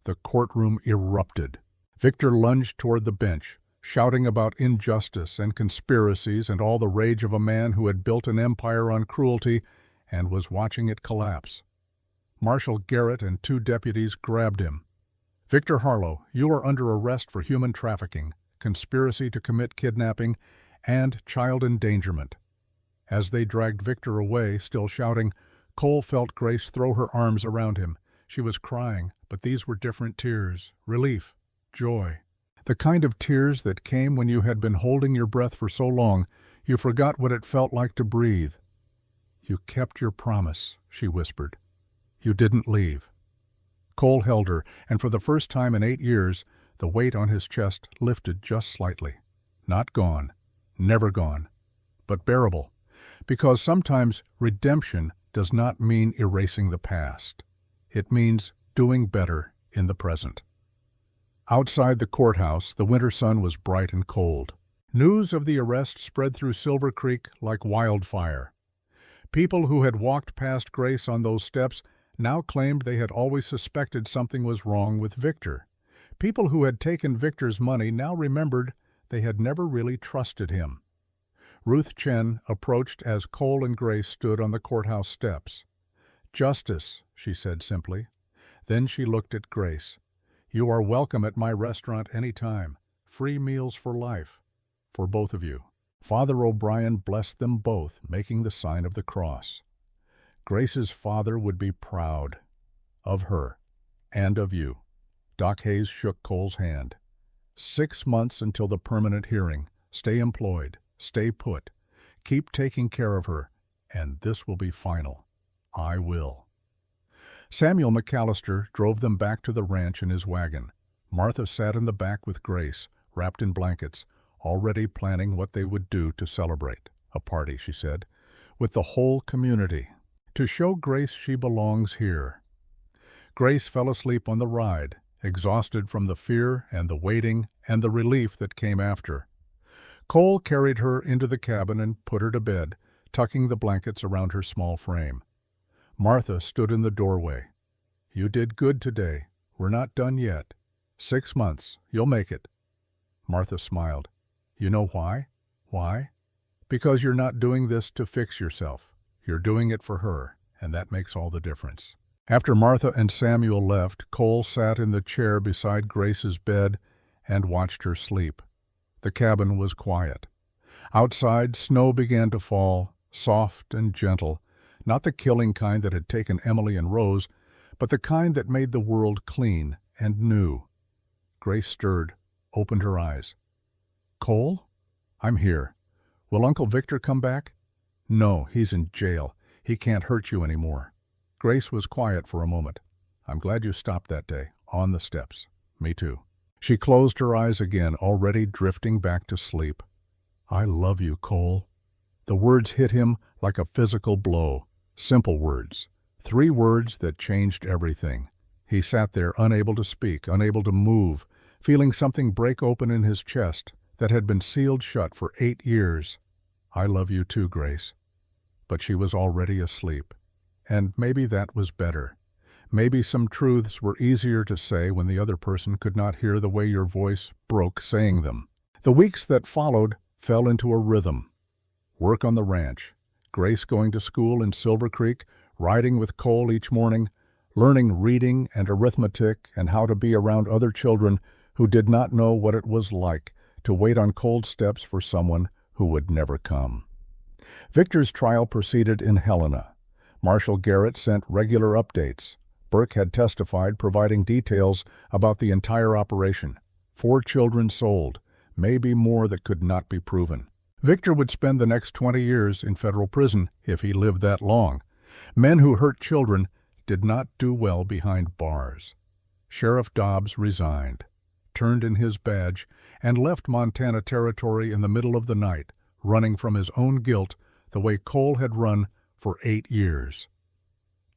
The courtroom erupted. Victor lunged toward the bench, shouting about injustice and conspiracies and all the rage of a man who had built an empire on cruelty and was watching it collapse. Marshal Garrett and 2 deputies grabbed him. "Victor Harlow, you are under arrest for human trafficking, conspiracy to commit kidnapping, and child endangerment." As they dragged Victor away, still shouting, Cole felt Grace throw her arms around him. She was crying, but these were different tears, relief, joy. The kind of tears that came when you had been holding your breath for so long, you forgot what it felt like to breathe. "You kept your promise," she whispered. "You didn't leave." Cole held her, and for the first time in 8 years, the weight on his chest lifted just slightly. Not gone, never gone, but bearable, because sometimes redemption does not mean erasing the past. It means doing better in the present. Outside the courthouse, the winter sun was bright and cold. News of the arrest spread through Silver Creek like wildfire. People who had walked past Grace on those steps now claimed they had always suspected something was wrong with Victor. People who had taken Victor's money now remembered they had never really trusted him. Ruth Chen approached as Cole and Grace stood on the courthouse steps. "Justice," she said simply. Then she looked at Grace. "You are welcome at my restaurant any time. Free meals for life. For both of you." Father O'Brien blessed them both, making the sign of the cross. Grace's father would be proud of her and of you. Doc Hayes shook Cole's hand. 6 months until the permanent hearing. Stay employed. Stay put. Keep taking care of her, and this will be final. I will. Samuel McAllister drove them back to the ranch in his wagon. Martha sat in the back with Grace, wrapped in blankets, already planning what they would do to celebrate. "A party," she said, "with the whole community. To show Grace she belongs here." Grace fell asleep on the ride, exhausted from the fear and the waiting and the relief that came after. Cole carried her into the cabin and put her to bed, tucking the blankets around her small frame. Martha stood in the doorway. "You did good today. We're not done yet. 6 months. You'll make it." Martha smiled. "You know why? Why? Because you're not doing this to fix yourself. You're doing it for her, and that makes all the difference." After Martha and Samuel left, Cole sat in the chair beside Grace's bed and watched her sleep. The cabin was quiet. Outside, snow began to fall, soft and gentle, not the killing kind that had taken Emily and Rose, but the kind that made the world clean and new. Grace stirred, opened her eyes. "Cole? I'm here. Will Uncle Victor come back?" "No, he's in jail. He can't hurt you anymore." Grace was quiet for a moment. "I'm glad you stopped that day, on the steps. Me too." She closed her eyes again, already drifting back to sleep. "I love you, Cole." The words hit him like a physical blow. Simple words. 3 words that changed everything. He sat there, unable to speak, unable to move, feeling something break open in his chest that had been sealed shut for 8 years. "I love you too, Grace." But she was already asleep. And maybe that was better. Maybe some truths were easier to say when the other person could not hear the way your voice broke saying them. The weeks that followed fell into a rhythm. Work on the ranch, Grace going to school in Silver Creek, riding with Cole each morning, learning reading and arithmetic and how to be around other children who did not know what it was like to wait on cold steps for someone who would never come. Victor's trial proceeded in Helena. Marshal Garrett sent regular updates. Burke had testified, providing details about the entire operation. 4 children sold, maybe more that could not be proven. Victor would spend the next 20 years in federal prison if he lived that long. Men who hurt children did not do well behind bars. Sheriff Dobbs resigned, turned in his badge, and left Montana Territory in the middle of the night, running from his own guilt the way Cole had run for 8 years.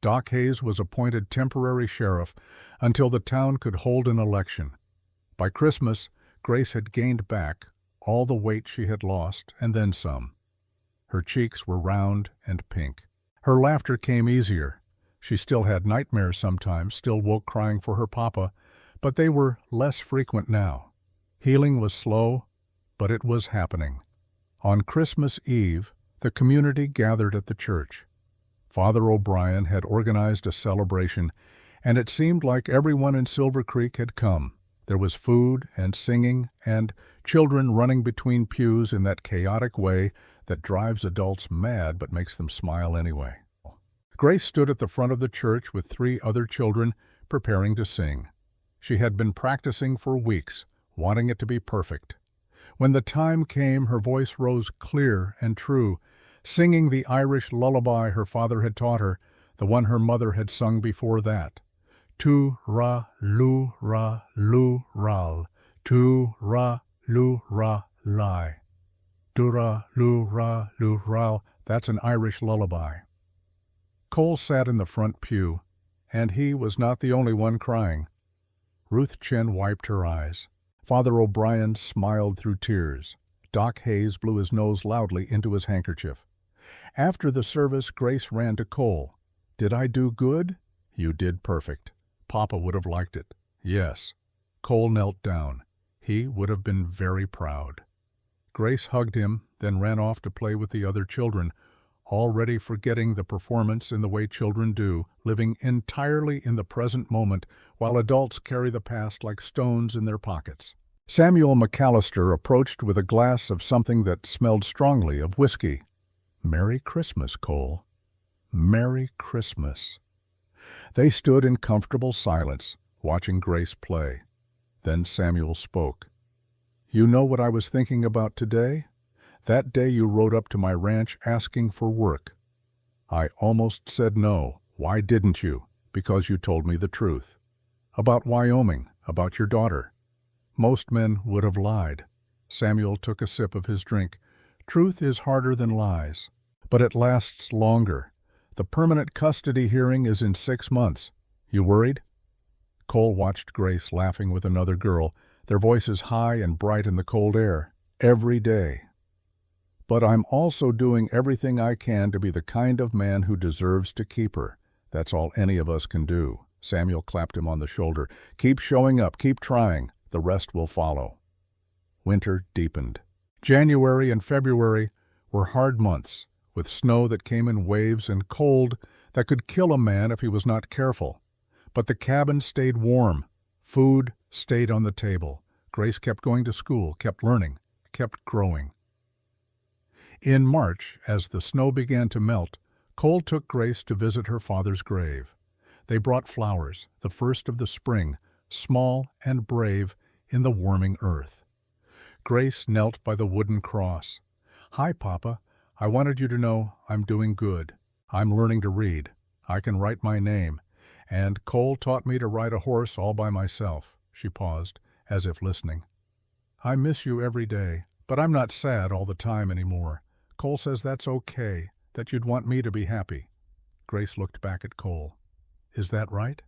Doc Hayes was appointed temporary sheriff until the town could hold an election. By Christmas, Grace had gained back all the weight she had lost, and then some. Her cheeks were round and pink. Her laughter came easier. She still had nightmares sometimes, still woke crying for her papa, but they were less frequent now. Healing was slow, but it was happening. On Christmas Eve, the community gathered at the church. Father O'Brien had organized a celebration, and it seemed like everyone in Silver Creek had come. There was food and singing and children running between pews in that chaotic way that drives adults mad but makes them smile anyway. Grace stood at the front of the church with 3 other children preparing to sing. She had been practicing for weeks, wanting it to be perfect. When the time came, her voice rose clear and true, singing the Irish lullaby her father had taught her, the one her mother had sung before that. Tu ra lu ra lu ral, tu ra lu ra li. Tu ra lu ra lu ral, that's an Irish lullaby. Cole sat in the front pew, and he was not the only one crying. Ruth Chen wiped her eyes. Father O'Brien smiled through tears. Doc Hayes blew his nose loudly into his handkerchief. After the service, Grace ran to Cole. "Did I do good?" "You did perfect. Papa would have liked it." "Yes." Cole knelt down. He would have been very proud. Grace hugged him, then ran off to play with the other children, already forgetting the performance in the way children do, living entirely in the present moment while adults carry the past like stones in their pockets. Samuel McAllister approached with a glass of something that smelled strongly of whiskey. "Merry Christmas, Cole. Merry Christmas." They stood in comfortable silence, watching Grace play. Then Samuel spoke. "You know what I was thinking about today? That day you rode up to my ranch asking for work. I almost said no. Why didn't you? Because you told me the truth. About Wyoming, about your daughter. Most men would have lied." Samuel took a sip of his drink. "Truth is harder than lies, but it lasts longer. The permanent custody hearing is in 6 months. You worried?" Cole watched Grace laughing with another girl, their voices high and bright in the cold air. "Every day. But I'm also doing everything I can to be the kind of man who deserves to keep her. That's all any of us can do." Samuel clapped him on the shoulder. "Keep showing up, keep trying. The rest will follow." Winter deepened. January and February were hard months, with snow that came in waves and cold that could kill a man if he was not careful. But the cabin stayed warm. Food stayed on the table. Grace kept going to school, kept learning, kept growing. In March, as the snow began to melt, Cole took Grace to visit her father's grave. They brought flowers, the first of the spring, small and brave in the warming earth. Grace knelt by the wooden cross. "Hi, Papa. I wanted you to know I'm doing good. I'm learning to read. I can write my name. And Cole taught me to ride a horse all by myself." She paused, as if listening. "I miss you every day, but I'm not sad all the time anymore. Cole says that's okay, that you'd want me to be happy." Grace looked back at Cole. "Is that right?"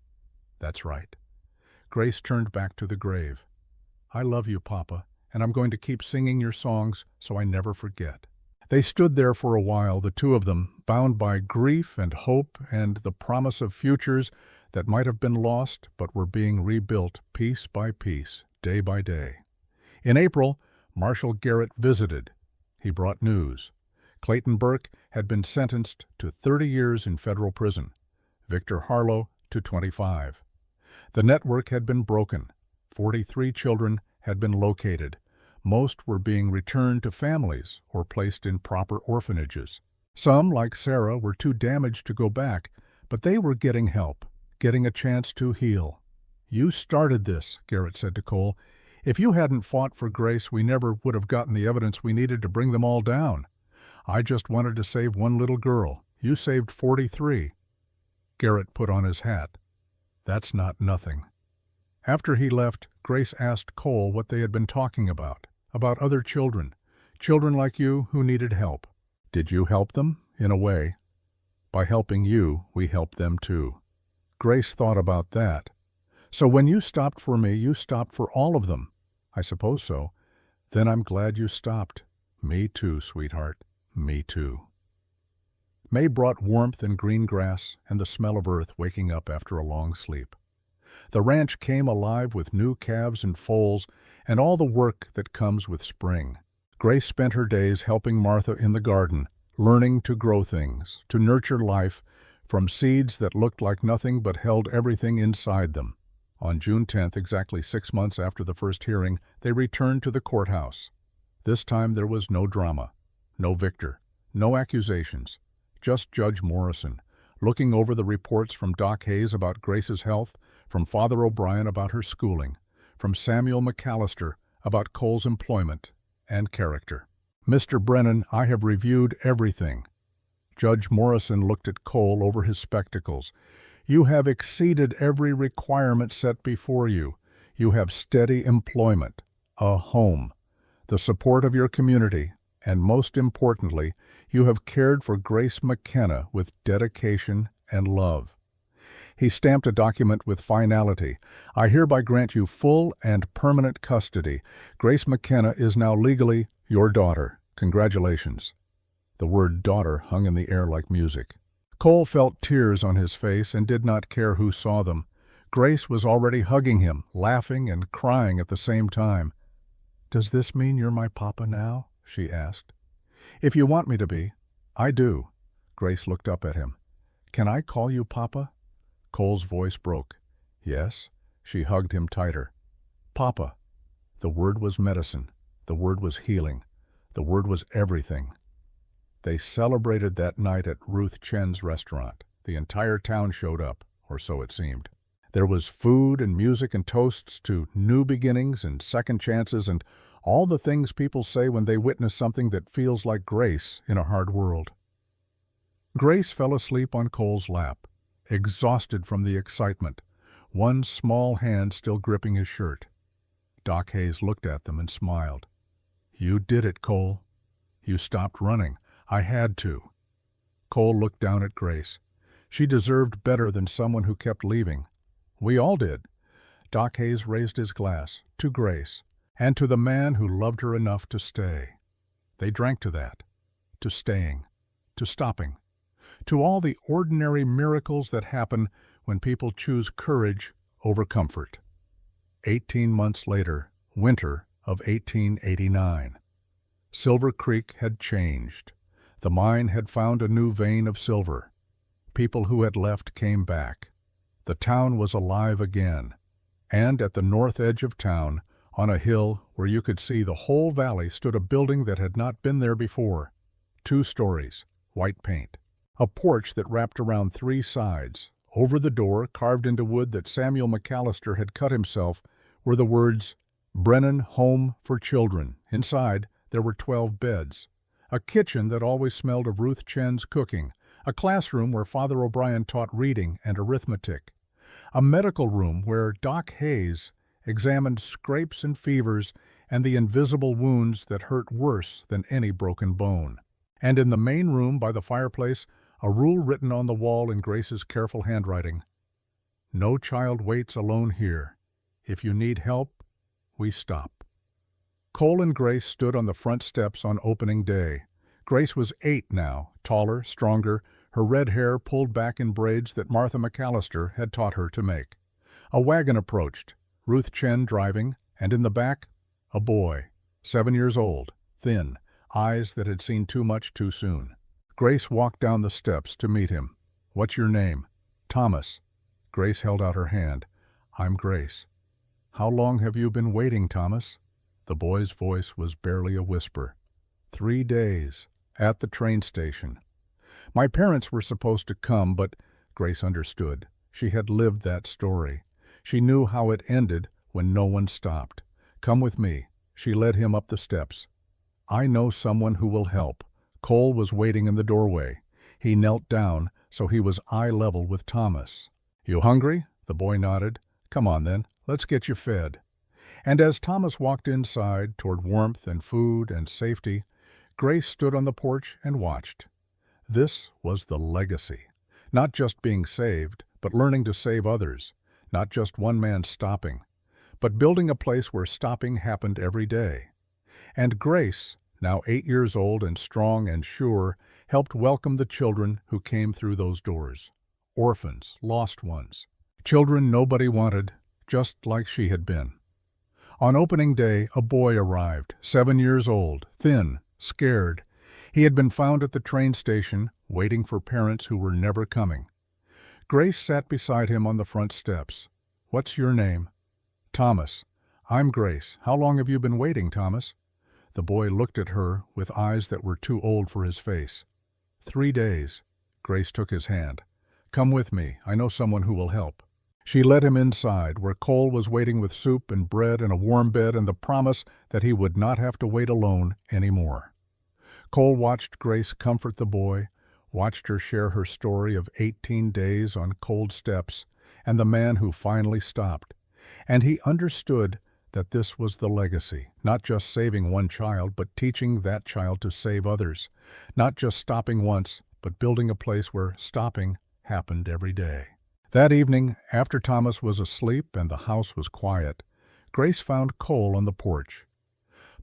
"That's right." Grace turned back to the grave. "I love you, Papa, and I'm going to keep singing your songs so I never forget." They stood there for a while, the two of them, bound by grief and hope and the promise of futures that might have been lost but were being rebuilt piece by piece, day by day. In April, Marshal Garrett visited. He brought news. Clayton Burke had been sentenced to 30 years in federal prison. Victor Harlow to 25. The network had been broken. 43 children had been located. Most were being returned to families or placed in proper orphanages. Some, like Sarah, were too damaged to go back, but they were getting help, getting a chance to heal. "You started this," Garrett said to Cole. "If you hadn't fought for Grace, we never would have gotten the evidence we needed to bring them all down. I just wanted to save one little girl. You saved 43. Garrett put on his hat. "That's not nothing." After he left, Grace asked Cole what they had been talking about other children like you who needed help. Did you help them? In a way. By helping you, we helped them too. Grace thought about that. So when you stopped for me, you stopped for all of them. I suppose so. Then I'm glad you stopped. Me too, sweetheart. Me too. May brought warmth and green grass and the smell of earth waking up after a long sleep. The ranch came alive with new calves and foals and all the work that comes with spring. Grace spent her days helping Martha in the garden, learning to grow things, to nurture life from seeds that looked like nothing but held everything inside them. On June 10th, exactly 6 months after the first hearing, they returned to the courthouse. This time there was no drama, no victor, no accusations, just Judge Morrison, looking over the reports from Doc Hayes about Grace's health, from Father O'Brien about her schooling, from Samuel McAllister about Cole's employment and character. Mr. Brennan, I have reviewed everything. Judge Morrison looked at Cole over his spectacles. You have exceeded every requirement set before you. You have steady employment, a home, the support of your community, and most importantly, you have cared for Grace McKenna with dedication and love. He stamped a document with finality. I hereby grant you full and permanent custody. Grace McKenna is now legally your daughter. Congratulations. The word daughter hung in the air like music. Cole felt tears on his face and did not care who saw them. Grace was already hugging him, laughing and crying at the same time. Does this mean you're my papa now? She asked. If you want me to be. I do. Grace looked up at him. Can I call you papa? Cole's voice broke. Yes. She hugged him tighter. Papa. The word was medicine. The word was healing. The word was everything. They celebrated that night at Ruth Chen's restaurant. The entire town showed up, or so it seemed. There was food and music and toasts to new beginnings and second chances and all the things people say when they witness something that feels like grace in a hard world. Grace fell asleep on Cole's lap, exhausted from the excitement, one small hand still gripping his shirt. Doc Hayes looked at them and smiled. You did it, Cole. You stopped running. I had to. Cole looked down at Grace. She deserved better than someone who kept leaving. We all did. Doc Hayes raised his glass, to Grace, and to the man who loved her enough to stay. They drank to that, to staying, to stopping, to all the ordinary miracles that happen when people choose courage over comfort. 18 months later, winter of 1889. Silver Creek had changed. The mine had found a new vein of silver. People who had left came back. The town was alive again. And at the north edge of town, on a hill where you could see the whole valley, stood a building that had not been there before. 2 stories, white paint. A porch that wrapped around 3 sides. Over the door, carved into wood that Samuel McAllister had cut himself, were the words, Brennan Home for Children. Inside, there were 12 beds. A kitchen that always smelled of Ruth Chen's cooking. A classroom where Father O'Brien taught reading and arithmetic. A medical room where Doc Hayes examined scrapes and fevers and the invisible wounds that hurt worse than any broken bone. And in the main room by the fireplace, a rule written on the wall in Grace's careful handwriting. No child waits alone here. If you need help, we stop. Cole and Grace stood on the front steps on opening day. Grace was 8 now, taller, stronger, her red hair pulled back in braids that Martha McAllister had taught her to make. A wagon approached, Ruth Chen driving, and in the back, a boy, 7 years old, thin, eyes that had seen too much too soon. Grace walked down the steps to meet him. What's your name? Thomas. Grace held out her hand. I'm Grace. How long have you been waiting, Thomas? The boy's voice was barely a whisper. 3 days, at the train station. My parents were supposed to come, but Grace understood. She had lived that story. She knew how it ended when no one stopped. Come with me. She led him up the steps. I know someone who will help. Cole was waiting in the doorway. He knelt down, so he was eye level with Thomas. You hungry? The boy nodded. Come on then, let's get you fed. And as Thomas walked inside toward warmth and food and safety, Grace stood on the porch and watched. This was the legacy. Not just being saved, but learning to save others. Not just one man stopping, but building a place where stopping happened every day. And Grace, now 8 years old and strong and sure, helped welcome the children who came through those doors. Orphans, lost ones. Children nobody wanted, just like she had been. On opening day, a boy arrived, 7 years old, thin, scared. He had been found at the train station, waiting for parents who were never coming. Grace sat beside him on the front steps. "What's your name?" "Thomas." "I'm Grace. How long have you been waiting, Thomas?" The boy looked at her with eyes that were too old for his face. 3 days. Grace took his hand. "Come with me. I know someone who will help." She led him inside, where Cole was waiting with soup and bread and a warm bed and the promise that he would not have to wait alone anymore. Cole watched Grace comfort the boy, watched her share her story of 18 days on cold steps and the man who finally stopped. And he understood that this was the legacy, not just saving one child, but teaching that child to save others. Not just stopping once, but building a place where stopping happened every day. That evening, after Thomas was asleep and the house was quiet, Grace found Cole on the porch.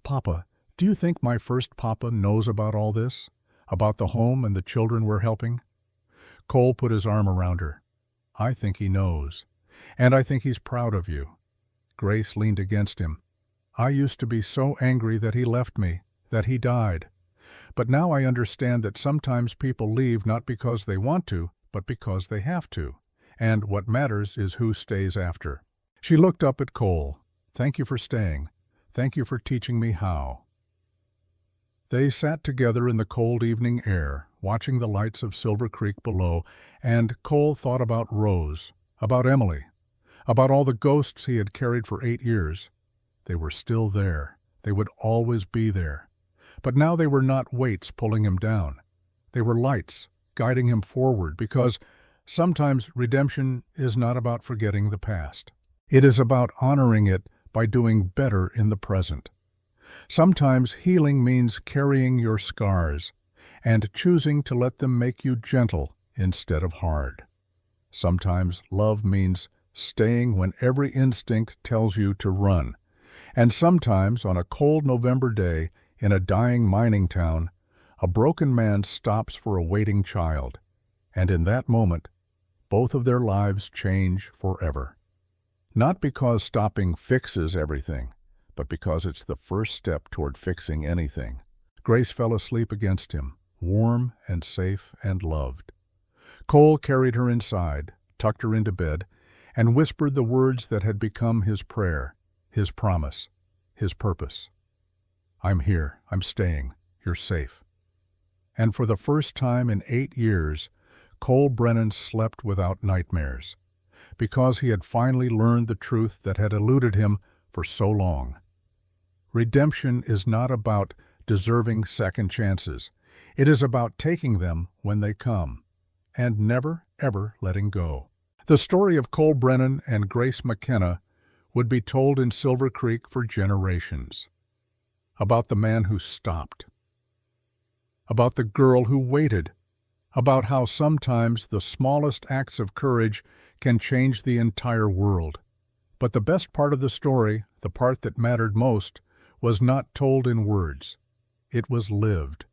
"Papa, do you think my first papa knows about all this? About the home and the children we're helping?" Cole put his arm around her. "I think he knows. And I think he's proud of you." Grace leaned against him. "I used to be so angry that he left me, that he died. But now I understand that sometimes people leave not because they want to, but because they have to. And what matters is who stays after." She looked up at Cole. "Thank you for staying. Thank you for teaching me how." They sat together in the cold evening air, watching the lights of Silver Creek below, and Cole thought about Rose, about Emily, about all the ghosts he had carried for 8 years. They were still there. They would always be there. But now they were not weights pulling him down. They were lights guiding him forward, because sometimes redemption is not about forgetting the past. It is about honoring it by doing better in the present. Sometimes healing means carrying your scars and choosing to let them make you gentle instead of hard. Sometimes love means staying when every instinct tells you to run. And sometimes, on a cold November day in a dying mining town, a broken man stops for a waiting child. And in that moment, both of their lives change forever. Not because stopping fixes everything, but because it's the first step toward fixing anything. Grace fell asleep against him, warm and safe and loved. Cole carried her inside, tucked her into bed, and whispered the words that had become his prayer, his promise, his purpose. "I'm here. I'm staying. You're safe." And for the first time in 8 years, Cole Brennan slept without nightmares, because he had finally learned the truth that had eluded him for so long. Redemption is not about deserving second chances. It is about taking them when they come, and never, ever letting go. The story of Cole Brennan and Grace McKenna would be told in Silver Creek for generations. About the man who stopped. About the girl who waited. About how sometimes the smallest acts of courage can change the entire world. But the best part of the story, the part that mattered most, was not told in words. It was lived,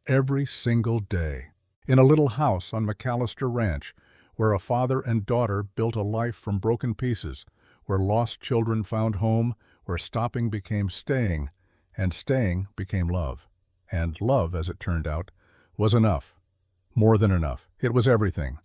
every single day. In a little house on McAllister Ranch, where a father and daughter built a life from broken pieces, where lost children found home, where stopping became staying, and staying became love. And love, as it turned out, was enough. More than enough. It was everything.